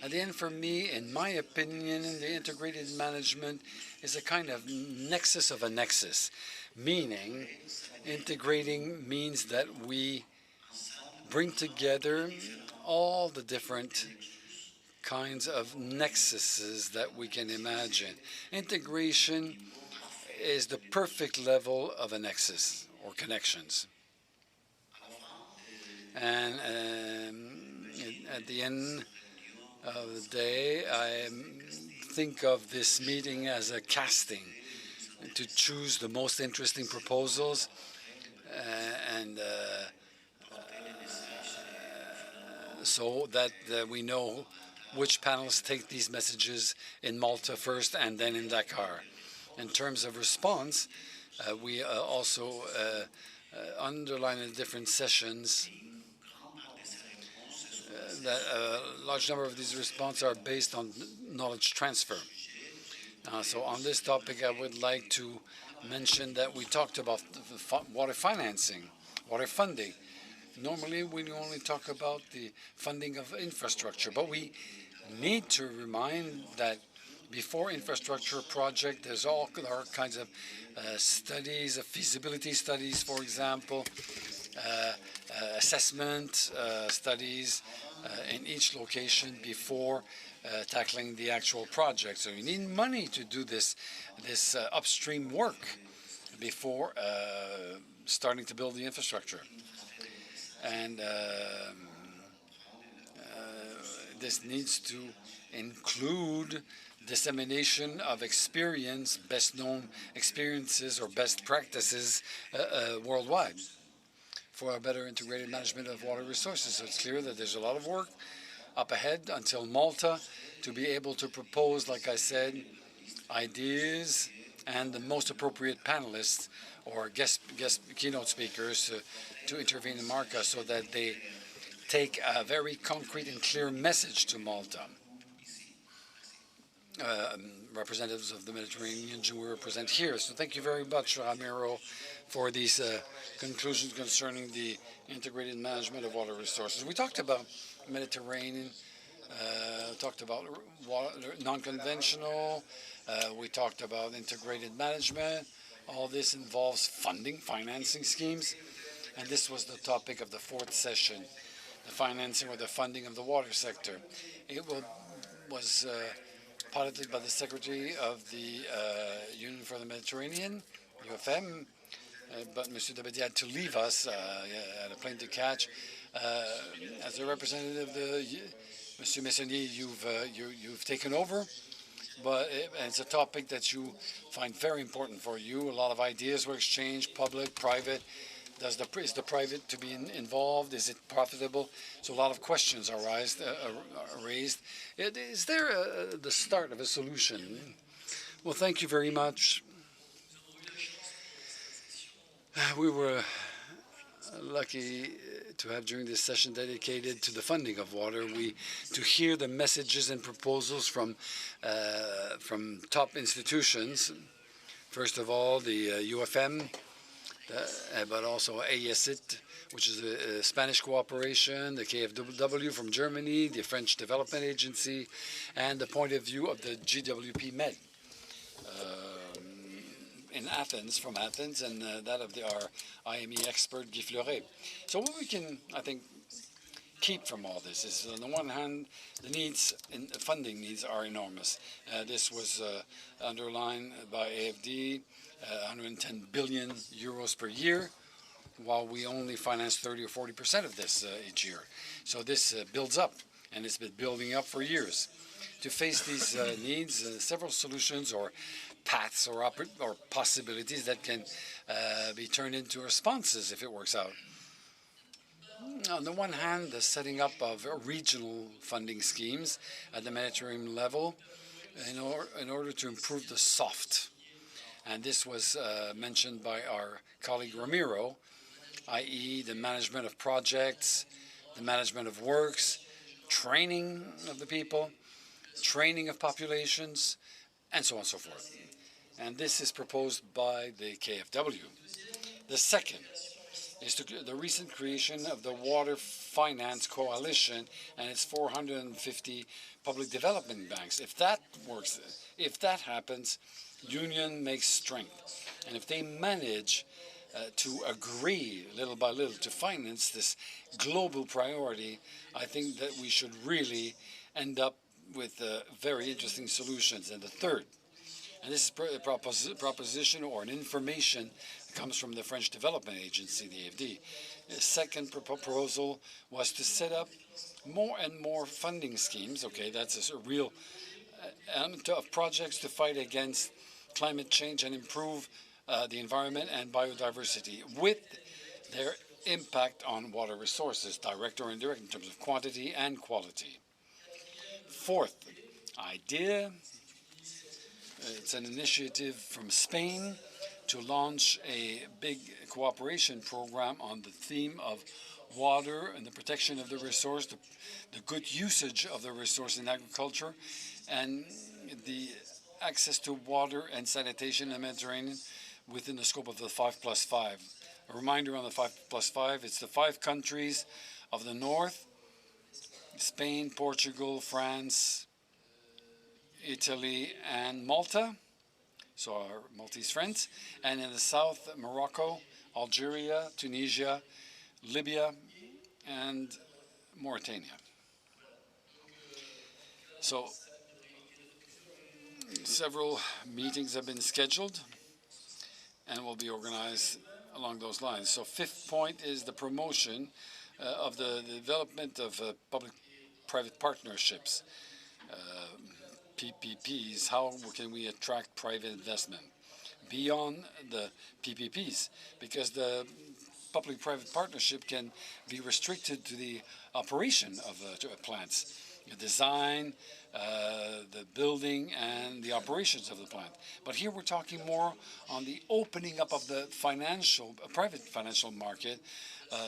At the end, for me, in my opinion, the integrated management is a kind of nexus of a nexus, meaning integrating means that we bring together all the different kinds of nexuses that we can imagine. Integration is the perfect level of a nexus or connections. And at the end of the day, I think of this meeting as a casting to choose the most interesting proposals and so that we know which panels take these messages in Malta first and then in Dakar. In terms of response, we also underline in different sessions that a large number of these responses are based on knowledge transfer. So on this topic, I would like to mention that we talked about water financing, water funding. Normally, we only talk about the funding of infrastructure, but we need to remind that before infrastructure project, there's all kinds of studies, of feasibility studies, for example, assessment studies in each location before tackling the actual project. So you need money to do this upstream work before starting to build the infrastructure. And this needs to include dissemination of experience, best known experiences or best practices worldwide for a better integrated management of water resources. So it's clear that there's a lot of work up ahead until Malta to be able to propose, like I said, ideas and the most appropriate panelists or guest keynote speakers to intervene in Marca so that they take a very concrete and clear message to Malta. Representatives of the Mediterranean who represent here. So thank you very much, Ramiro, for these conclusions concerning the integrated management of water resources. We talked about Mediterranean, talked about non-conventional, we talked about integrated management. All this involves funding, financing schemes, and this was the topic of the fourth session, the financing or the funding of the water sector. It was piloted by the Secretary of the Union for the Mediterranean, UFM, but Monsieur Dabedi had to leave us, had a plane to catch. As a representative of the Monsieur Messonnier, you've taken over, but it's a topic that you find very important for you. A lot of ideas were exchanged, public, private. Is the private to be involved? Is it profitable? So a lot of questions are raised. Is there the start of a solution? Well, thank you very much. We were lucky to have during this session dedicated to the funding of water, to hear the messages and proposals from top institutions. First of all, the UFM, but also AESIT, which is a Spanish cooperation, the KfW from Germany, the French Development Agency, and the point of view of the GWP Med in Athens, from Athens, and that of our IME expert, Guy Fleuret. So what we can, I think, keep from all this is, on the one hand, the needs, funding needs are enormous. This was underlined by AFD, 110 billion euros per year, while we only finance 30 or 40% of this each year. So this builds up, and it's been building up for years. To face these needs, several solutions or paths or possibilities that can be turned into responses if it works out. On the one hand, the setting up of regional funding schemes at the Mediterranean level in order to improve the soft. And this was mentioned by our colleague Ramiro, i.e. the management of projects, the management of works, training of the people, training of populations, and so on and so forth. And this is proposed by the KfW. The second is the recent creation of the Water Finance Coalition and its 450 public development banks. If that works, if that happens, union makes strength. And if they manage to agree little by little to finance this global priority, I think that we should really end up with very interesting solutions. And the third, and this is a proposition or an information that comes from the French Development Agency, the AFD. The second proposal was to set up more and more funding schemes, okay, that's a real element of projects to fight against climate change and improve the environment and biodiversity with their impact on water resources, direct or indirect, in terms of quantity and quality. Fourth idea, it's an initiative from Spain to launch a big cooperation program on the theme of water and the protection of the resource, the good usage of the resource in agriculture, and the access to water and sanitation in the Mediterranean within the scope of the 5+5. A reminder on the 5+5, it's the 5 countries of the north: Spain, Portugal, France, Italy, and Malta, so our Maltese friends, and in the south, Morocco, Algeria, Tunisia, Libya, and Mauritania. So several meetings have been scheduled and will be organized along those lines. So fifth point is the promotion of the development of public-private partnerships, PPPs. How can we attract private investment beyond the PPPs? Because the public-private partnership can be restricted to the operation of plants, the design, the building, and the operations of the plant. But here we're talking more on the opening up of the private financial market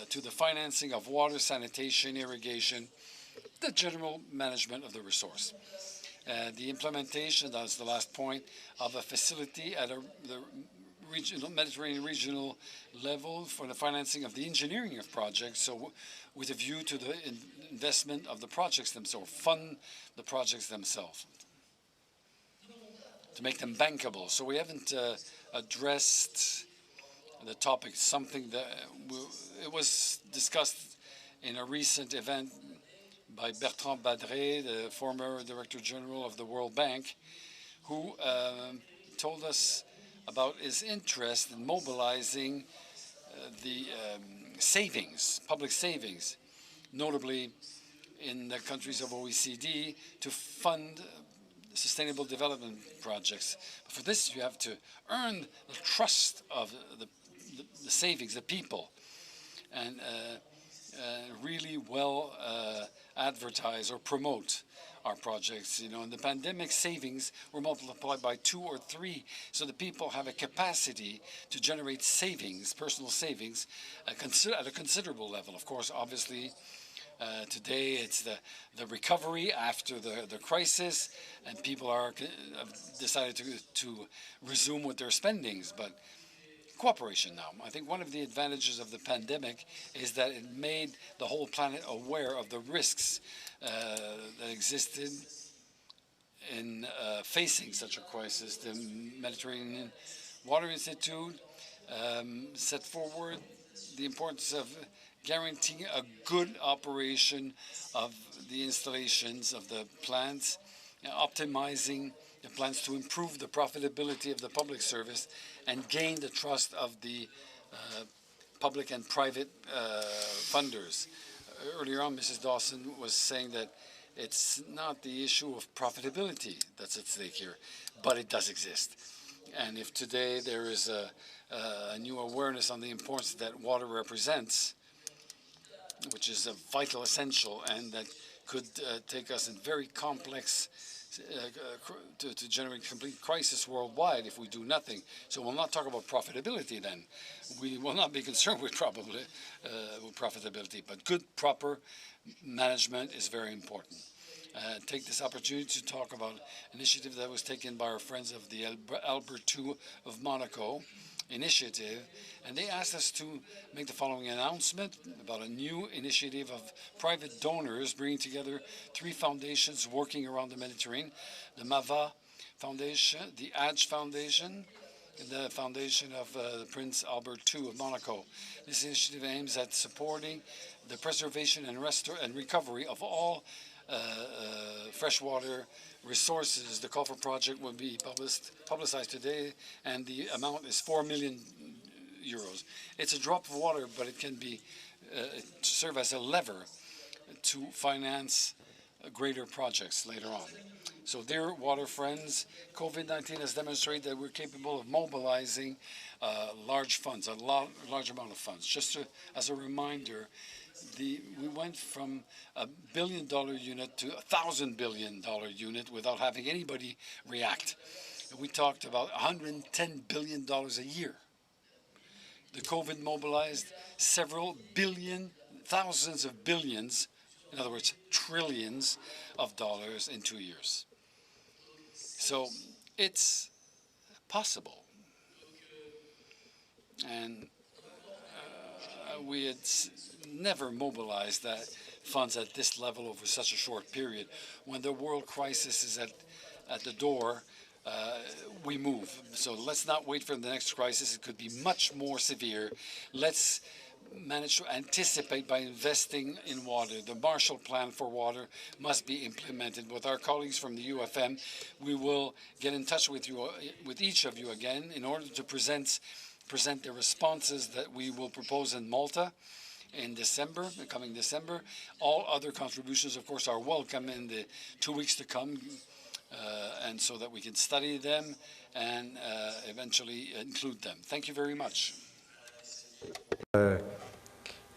to the financing of water, sanitation, irrigation, the general management of the resource. The implementation, that's the last point, of a facility at the Mediterranean regional level for the financing of the engineering of projects, so with a view to the investment of the projects themselves, fund the projects themselves, to make them bankable. So we haven't addressed the topic, something that it was discussed in a recent event by Bertrand Badré, the former Director General of the World Bank, who told us about his interest in mobilizing the savings, public savings, notably in the countries of OECD, to fund sustainable development projects. But for this, you have to earn the trust of the savings, the people, and really well advertise or promote our projects. You know, in the pandemic, savings were multiplied by 2 or 3, so the people have a capacity to generate savings, personal savings, at a considerable level. Of course, obviously, today it's the recovery after the crisis, and people have decided to resume with their spendings, but cooperation now. I think one of the advantages of the pandemic is that it made the whole planet aware of the risks that existed in facing such a crisis. The Mediterranean Water Institute set forward the importance of guaranteeing a good operation of the installations of the plants, optimizing the plants to improve the profitability of the public service and gain the trust of the public and private funders. Earlier on, Mrs. Dawson was saying that it's not the issue of profitability that's at stake here, but it does exist. And if today there is a new awareness on the importance that water represents, which is a vital essential, and that could take us in very complex to generate complete crisis worldwide if we do nothing. So we'll not talk about profitability then. We will not be concerned with profitability, but good, proper management is very important. Take this opportunity to talk about an initiative that was taken by our friends of the Albert II of Monaco initiative, and they asked us to make the following announcement about a new initiative of private donors bringing together 3 foundations working around the Mediterranean: the MAVA Foundation, the ADGE Foundation, and the foundation of Prince Albert II of Monaco. This initiative aims at supporting the preservation and recovery of all freshwater resources. The call for project will be publicized today, and the amount is 4 million euros. It's a drop of water, but it can be serve as a lever to finance greater projects later on. So dear water friends, COVID-19 has demonstrated that we're capable of mobilizing large funds, large amount of funds. Just as a reminder, we went from $1 billion unit to $1,000 billion unit without having anybody react. We talked about $110 billion a year. The COVID mobilized several billion, thousands of billions, in other words, trillions of dollars in 2 years. So it's possible. And we had never mobilized that funds at this level over such a short period. When the world crisis is at the door, we move. So let's not wait for the next crisis. It could be much more severe. Let's manage to anticipate by investing in water. The Marshall Plan for water must be implemented. With our colleagues from the UFM, we will get in touch with you, with each of you again, in order to present the responses that we will propose in Malta in December, the coming December. All other contributions, of course, are welcome in the 2 weeks to come, and so that we can study them and eventually include them. Thank you very much.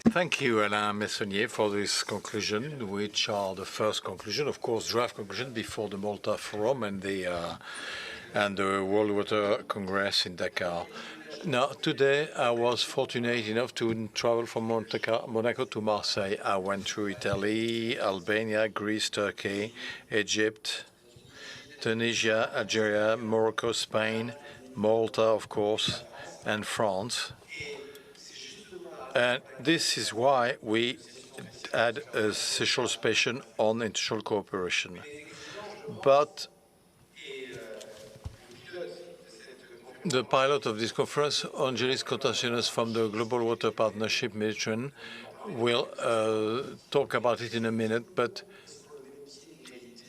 Thank you, Alain Messonnier, for this conclusion, which are the first conclusion, of course, draft conclusion before the Malta Forum and the World Water Congress in Dakar. Now, today I was fortunate enough to travel from Monaco to Marseille. I went through Italy, Albania, Greece, Turkey, Egypt, Tunisia, Algeria, Morocco, Spain, Malta, of course, and France. And this is why we had a special session on international cooperation. But the pilot of this conference, Angelis Contaciones from the Global Water Partnership Mediterranean, will talk about it in a minute. But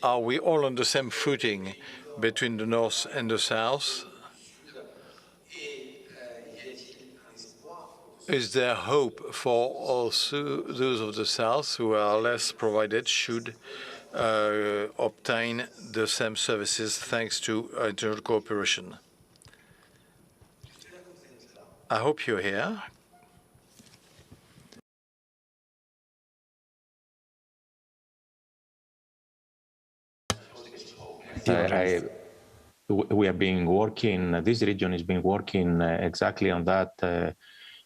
are we all on the same footing between the North and the South? Is there hope for also those of the South who are less provided should obtain the same services thanks to international cooperation? I hope you're here. We have been working, this region has been working exactly on that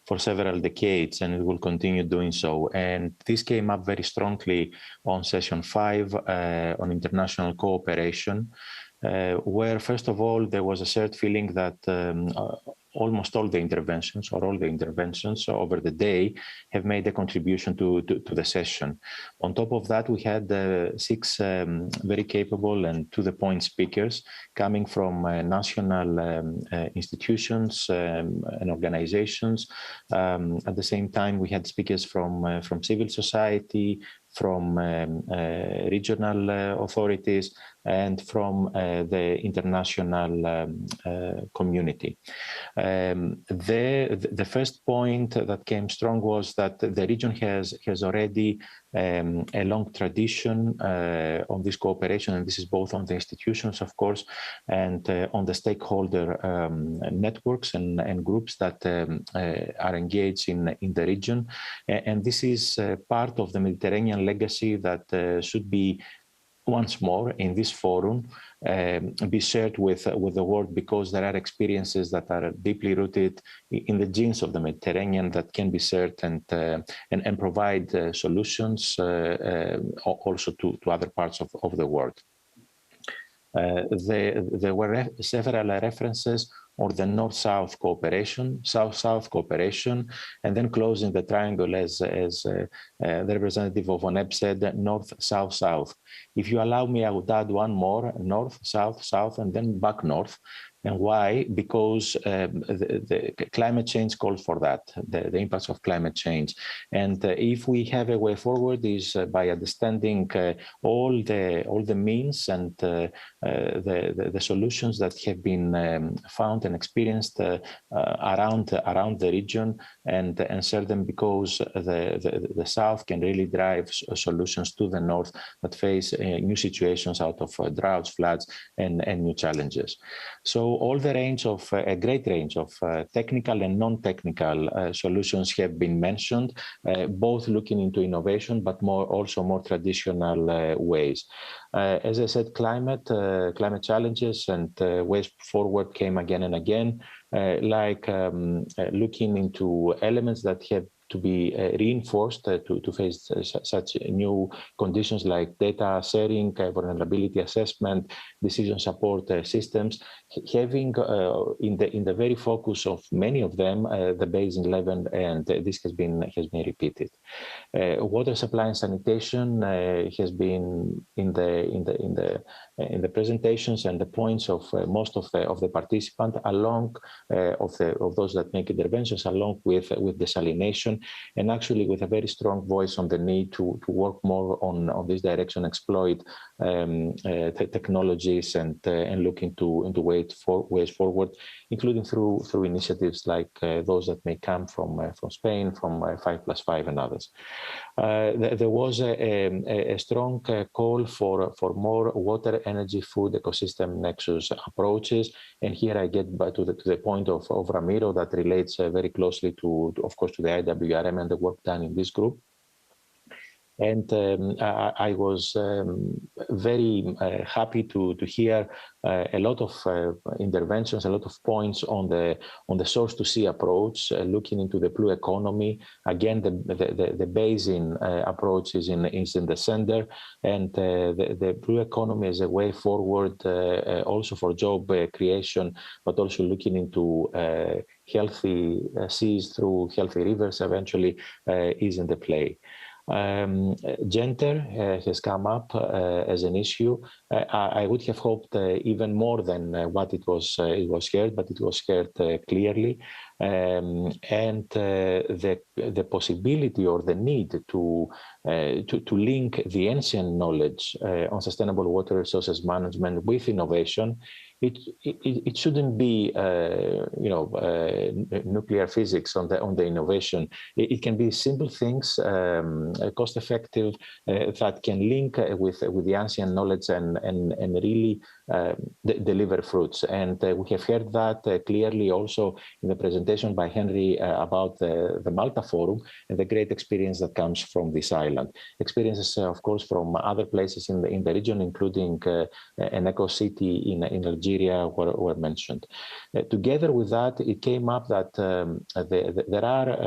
for several decades, and it will continue doing so. And this came up very strongly on session 5 on international cooperation, where, first of all, there was a shared feeling that almost all the interventions, or all the interventions over the day, have made a contribution to the session. On top of that, we had 6 very capable and to-the-point speakers coming from national institutions and organizations. At the same time, we had speakers from civil society, from regional authorities, and from the international community. The first point that came strong was that the region has already a long tradition on this cooperation, and this is both on the institutions, of course, and on the stakeholder networks and groups that are engaged in the region. And this is part of the Mediterranean legacy that should be once more in this forum be shared with the world, because there are experiences that are deeply rooted in the genes of the Mediterranean that can be shared and provide solutions also to other parts of the world. There were several references or the North-South cooperation, South-South cooperation, and then closing the triangle as the representative of ONEP said, North-South-South. If you allow me, I would add one more, North, South, South, and then back north, And why? Because the climate change calls for that, the impacts of climate change. And if we have a way forward is by understanding all the means and the solutions that have been found and experienced around the region, and share them, because the South can really drive solutions to the North that face new situations out of droughts, floods, and new challenges. So all the range of a great range of technical and non-technical solutions have been mentioned, both looking into innovation, but also more traditional ways. As I said, climate challenges and ways forward came again and again, like looking into elements that have to be reinforced to face such new conditions, like data sharing, vulnerability assessment, decision support systems, having in the very focus of many of them the Basin 11, and this has been repeated. Water supply and sanitation has been in the presentations and the points of most of the participants, along of those that make interventions, along with desalination, and actually with a very strong voice on the need to work more on this direction, exploit technologies, and look into ways forward, including through initiatives like those that may come from Spain, from 5+5 and others. There was a strong call for more water, energy, food, ecosystem nexus approaches, and here I get back to the point of Ramiro that relates very closely to, of course, to the IWRM and the work done in this group. And I was very happy to hear a lot of interventions, a lot of points on the source to sea approach, looking into the blue economy. Again, the basin approach is in the center, and the blue economy is a way forward also for job creation, but also looking into healthy seas through healthy rivers eventually is in the play. Gender has come up as an issue. I would have hoped even more than what it was heard, but it was heard clearly. And the possibility or the need to link the ancient knowledge on sustainable water resources management with innovation. It shouldn't be nuclear physics on the innovation. It can be simple things, cost effective, that can link with the ancient knowledge and really deliver fruits. And we have heard that clearly also in the presentation by Henry about the Malta Forum and the great experience that comes from this island. Experiences, of course, from other places in the region, including an eco city in Algeria were mentioned. Together with that, it came up that there are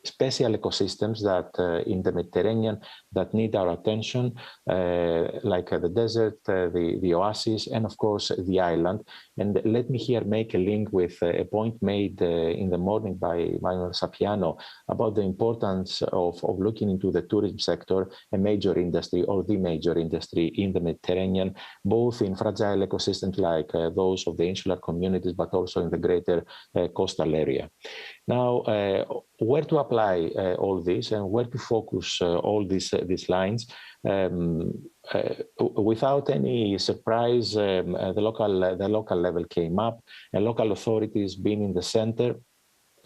special ecosystems that in the Mediterranean that need our attention, like the desert, the oasis, and of course the island. And let me here make a link with a point made in the morning by Manuel Sapiano about the importance of looking into the tourism sector, a major industry or the major industry in the Mediterranean, both in fragile ecosystems like those of the insular communities, but also in the greater coastal area. Now, where to apply all this and where to focus all these lines? Without any surprise, the local level came up, and local authorities being in the center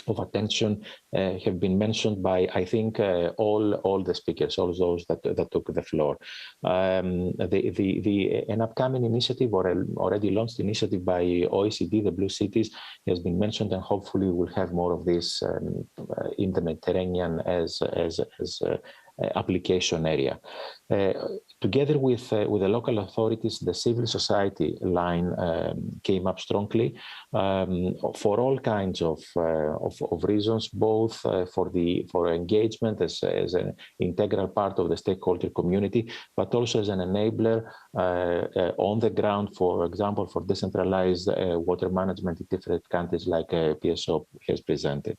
of attention have been mentioned by, I think, all the speakers, all those that took the floor. An upcoming initiative or an already launched initiative by OECD, the Blue Cities, has been mentioned, and hopefully we'll have more of this in the Mediterranean as application area. Together with the local authorities, the civil society line came up strongly for all kinds of reasons, both for engagement as an integral part of the stakeholder community, but also as an enabler on the ground, for example, for decentralized water management in different countries like PSO has presented.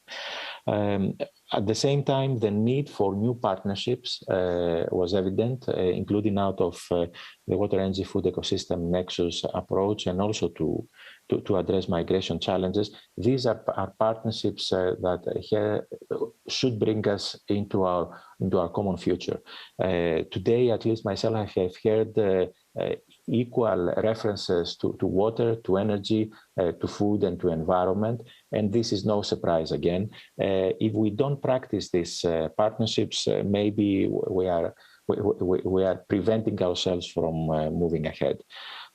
At the same time, the need for new partnerships was evident, including out of the water, energy, food ecosystem nexus approach, and also to to address migration challenges. These are partnerships that should bring us into our common future. Today, at least myself, I have heard equal references to water, to energy, to food, and to environment. And this is no surprise again. If we don't practice these partnerships, maybe we are preventing ourselves from moving ahead.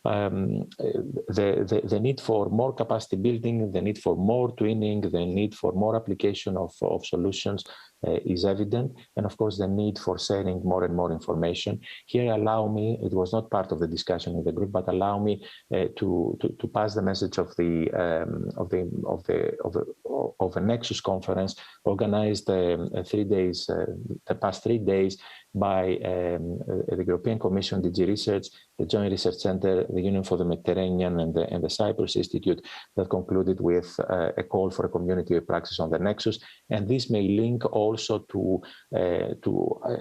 The need for more capacity building, the need for more twinning, the need for more application of solutions is evident. And of course, the need for sharing more and more information. Here, allow me, it was not part of the discussion in the group, but allow me to pass the message of a Nexus conference organized 3 days, the past 3 days by the European Commission, DG Research, the Joint Research Center, the Union for the Mediterranean, and the Cyprus Institute, that concluded with a call for a community of practice on the Nexus. And this may link also to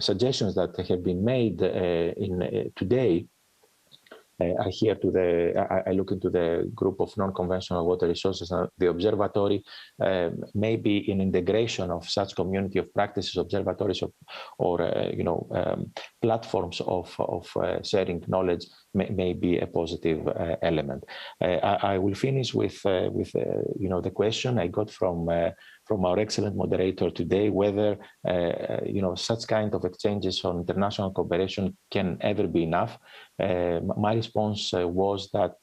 suggestions that have been made today. I look into the group of non-conventional water resources, the observatory, maybe in integration of such community of practices, observatories, or platforms of sharing knowledge may be a positive element. I will finish with the question I got from our excellent moderator today, whether such kind of exchanges on international cooperation can ever be enough. My response was that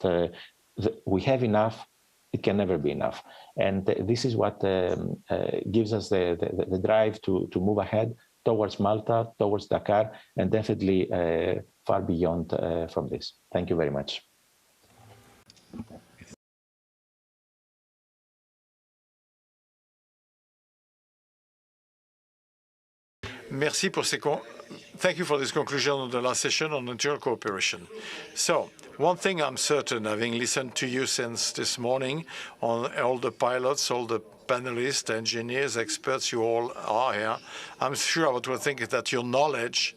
we have enough. It can never be enough, and this is what gives us the drive to move ahead towards Malta, towards Dakar, and definitely far beyond from this. Thank you very much. Thank you for this conclusion of the last session on internal cooperation. So, one thing I'm certain, having listened to you since this morning, on all the pilots, all the panelists, engineers, experts, you all are here, I'm sure what we'll think is that your knowledge,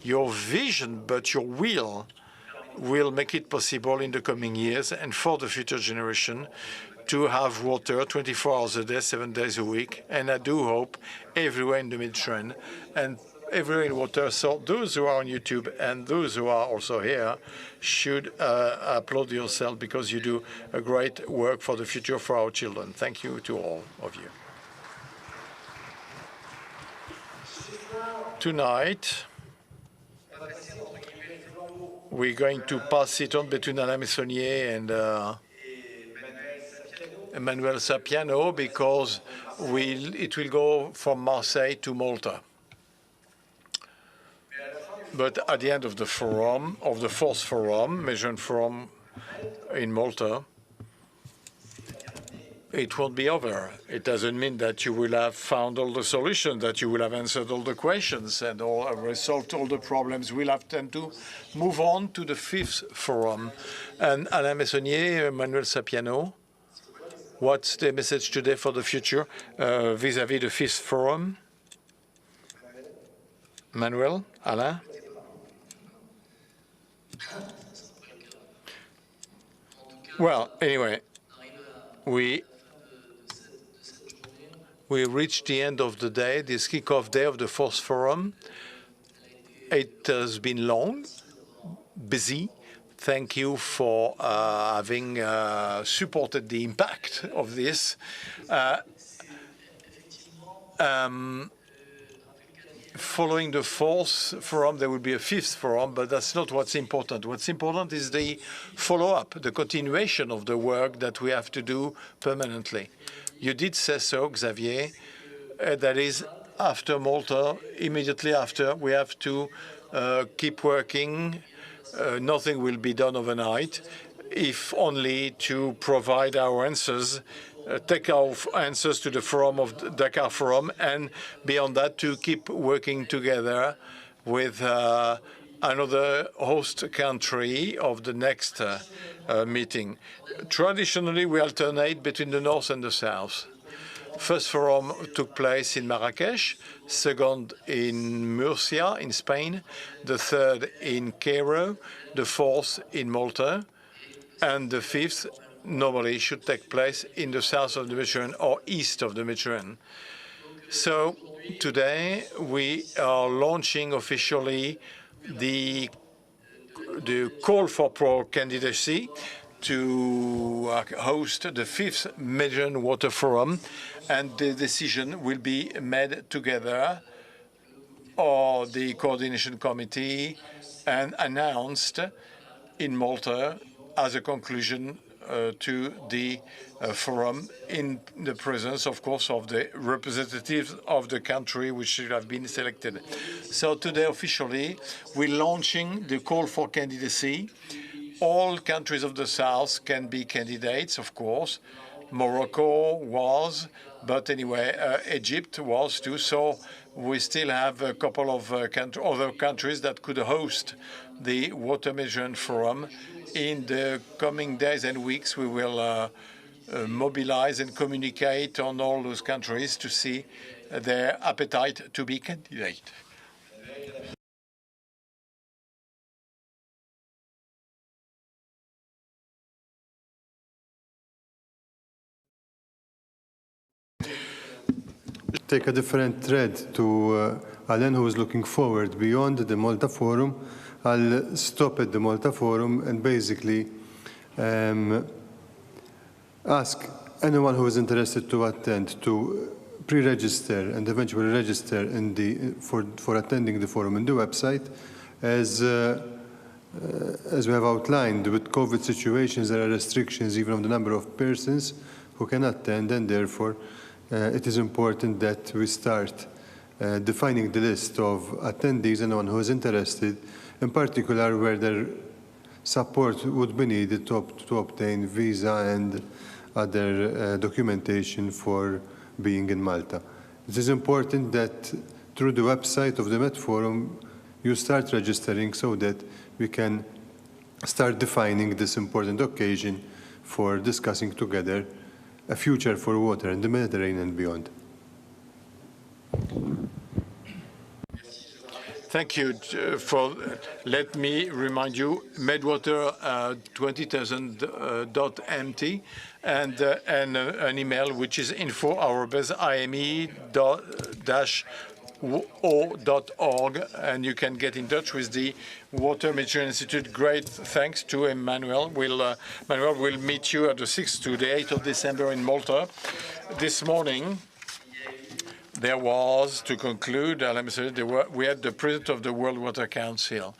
your vision, but your will make it possible in the coming years and for the future generation to have water 24 hours a day, 7 days a week, and I do hope everywhere in the Mediterranean and everywhere in water. So those who are on YouTube and those who are also here should applaud yourself, because you do a great work for the future for our children. Thank you to all of you. Tonight, we're going to pass it on between Alain Messonnier and Emmanuel Sapiano, because it will go from Marseille to Malta. But at the end of the forum, of the fourth forum, Mission Forum in Malta, it won't be over. It doesn't mean that you will have found all the solutions, that you will have answered all the questions and resolved all the problems. We'll have to move on to the fifth forum. And Alain Messonnier, Emmanuel Sapiano, what's the message today for the future vis-à-vis the fifth forum? Manuel, Alain? Well, anyway, we reached the end of the day, this kickoff day of the fourth forum. It has been long, busy. Thank you for having supported the impact of this. Following the fourth forum, there will be a fifth forum, but that's not what's important. What's important is the follow-up, the continuation of the work that we have to do permanently. You did say so, Xavier. That is, after Malta, immediately after, we have to keep working. Nothing will be done overnight, if only to provide our answers, take our answers to the forum of the Dakar Forum, and beyond that, to keep working together with another host country of the next meeting. Traditionally, we alternate between the north and the south. First forum took place in Marrakesh, second in Murcia in Spain, the third in Cairo, the fourth in Malta, and the fifth normally should take place in the south of the Mediterranean or east of the Mediterranean. So today we are launching officially the call for pro candidacy to host the 5th Mediterranean Water Forum, and the decision will be made together or the coordination committee and announced in Malta as a conclusion to the forum in the presence, of course, of the representatives of the country which should have been selected. So today, officially, we're launching the call for candidacy. All countries of the South can be candidates, of course. Morocco was, but anyway, Egypt was too. So we still have a couple of other countries that could host the Water Mediterranean Forum. In the coming days and weeks, we will mobilize and communicate on all those countries to see their appetite to be candidate. Take a different thread to Alan, who is looking forward beyond the Malta Forum. I'll stop at the Malta Forum and basically ask anyone who is interested to attend to pre-register and eventually register in for attending the forum in the website. As we have outlined, with COVID situations, there are restrictions even on the number of persons who can attend, and therefore it is important that we start defining the list of attendees, anyone who is interested, in particular where their support would be needed to obtain visa and other documentation for being in Malta. It is important that through the website of the Met Forum, you start registering so that we can start defining this important occasion for discussing together a future for water in the Mediterranean and beyond. Thank you let me remind you, medwater20,000.mt and an email which is info@ime-o.org, and you can get in touch with the Water Mediterranean Institute. Great thanks to Emmanuel. Emmanuel will meet you at the 6th to the 8th of December in Malta. This morning, there was, to conclude, let me say, we had the president of the World Water Council.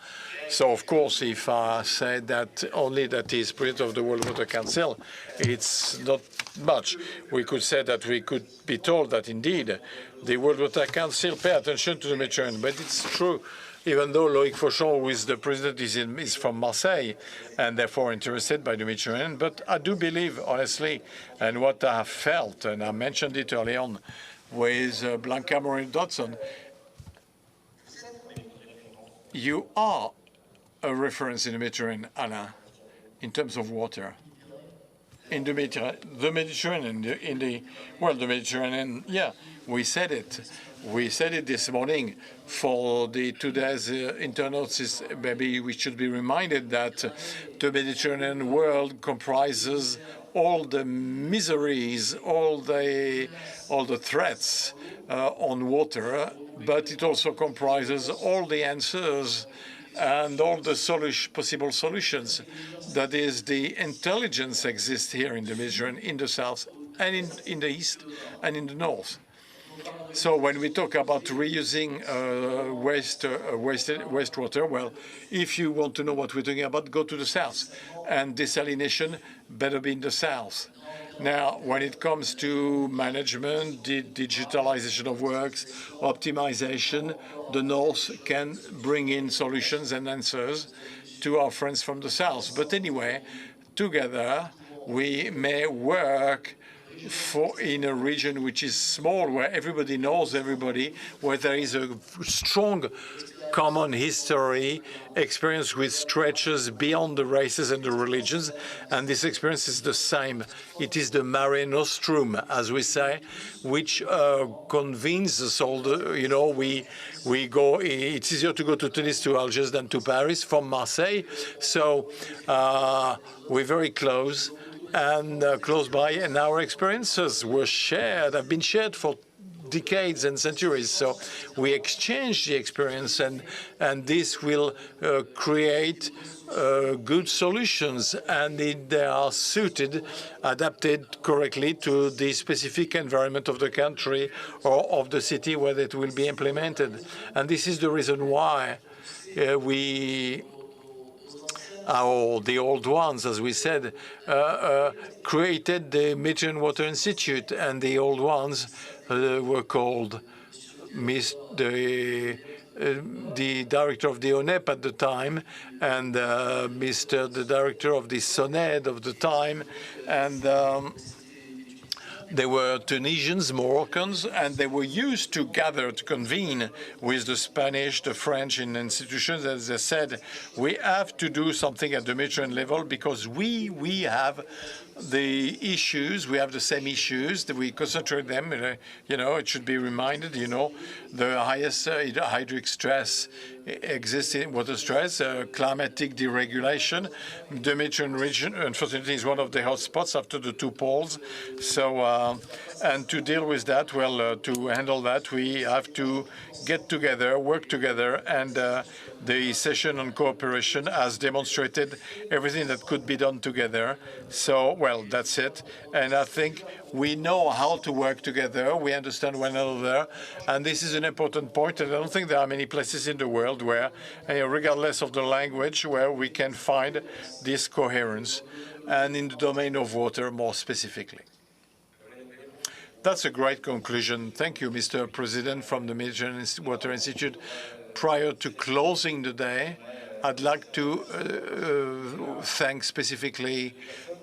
So, of course, if I said that only that he's president of the World Water Council, it's not much. We could say that we could be told that, indeed, the World Water Council pay attention to the Mediterranean. But it's true, even though Loïc Fauchon, who is the president, is from Marseille, and therefore interested by the Mediterranean. But I do believe, honestly, and what I have felt, and I mentioned it early on, with Blanca Morin-Dodson, you are a reference in the Mediterranean, Alain, in terms of water. In the Mediterranean, the Mediterranean, yeah, we said it. We said it this morning. For today's internauts, maybe we should be reminded that the Mediterranean world comprises all the miseries, all the threats on water, but it also comprises all the answers and all the possible solutions. That is, the intelligence exists here in the Mediterranean, in the south, and in the east, and in the north. So when we talk about reusing wastewater, well, if you want to know what we're talking about, go to the south. And desalination better be in the south. Now, when it comes to management, digitalization of works, optimization, the north can bring in solutions and answers to our friends from the south. But anyway, together, we may work in a region which is small, where everybody knows everybody, where there is a strong common history, experience which stretches beyond the races and the religions, and this experience is the same. It is the Mare Nostrum, as we say, which convenes all the, we go, it's easier to go to Tunis, to Algiers than to Paris from Marseille, so we're very close. and close by, and our experiences were shared, have been shared for decades and centuries. So we exchange the experience, and this will create good solutions, and they are suited, adapted correctly to the specific environment of the country or of the city where it will be implemented. And this is the reason why the old ones, as we said, created the Mediterranean Water Institute, and the old ones were called the director of the ONEP at the time, and the director of the SONED of the time, and they were Tunisians, Moroccans, and they were used to gather, to convene with the Spanish, the French in institutions. As I said, we have to do something at the Mediterranean level because we have the issues, we have the same issues, that we concentrate them. It should be reminded, the highest hydric stress exists in water stress, climatic deregulation. The Mediterranean region, unfortunately, is one of the hotspots after the two poles. So, and to deal with that, to handle that, we have to get together, work together, and the session on cooperation has demonstrated everything that could be done together. So, that's it. And I think we know how to work together. We understand one another. And this is an important point. And I don't think there are many places in the world where, regardless of the language, where we can find this coherence, and in the domain of water more specifically. That's a great conclusion. Thank you, Mr. President, from the Mediterranean Water Institute. Prior to closing the day, I'd like to thank specifically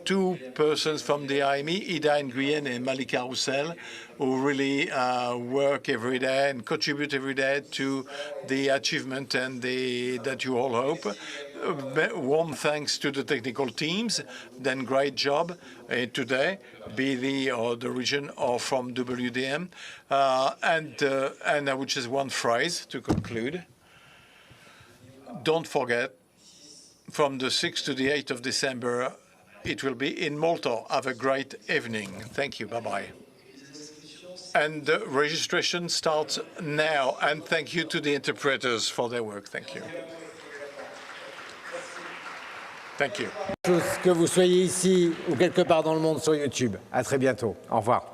two persons from the IME, Ida Nguyen and Malika Roussel, who really work every day and contribute every day to the achievement and that you all hope. Warm thanks to the technical teams, done great job today, be the region or from WDM. And I would just one phrase to conclude. Don't forget, from the 6th to the 8th of December, it will be in Malta. Have a great evening. Thank you. Bye-bye. And the registration starts now. And thank you to the interpreters for their work. Thank you. Thank you. Tous, que vous soyez ici ou quelque part dans le monde sur YouTube. À très bientôt. Au revoir.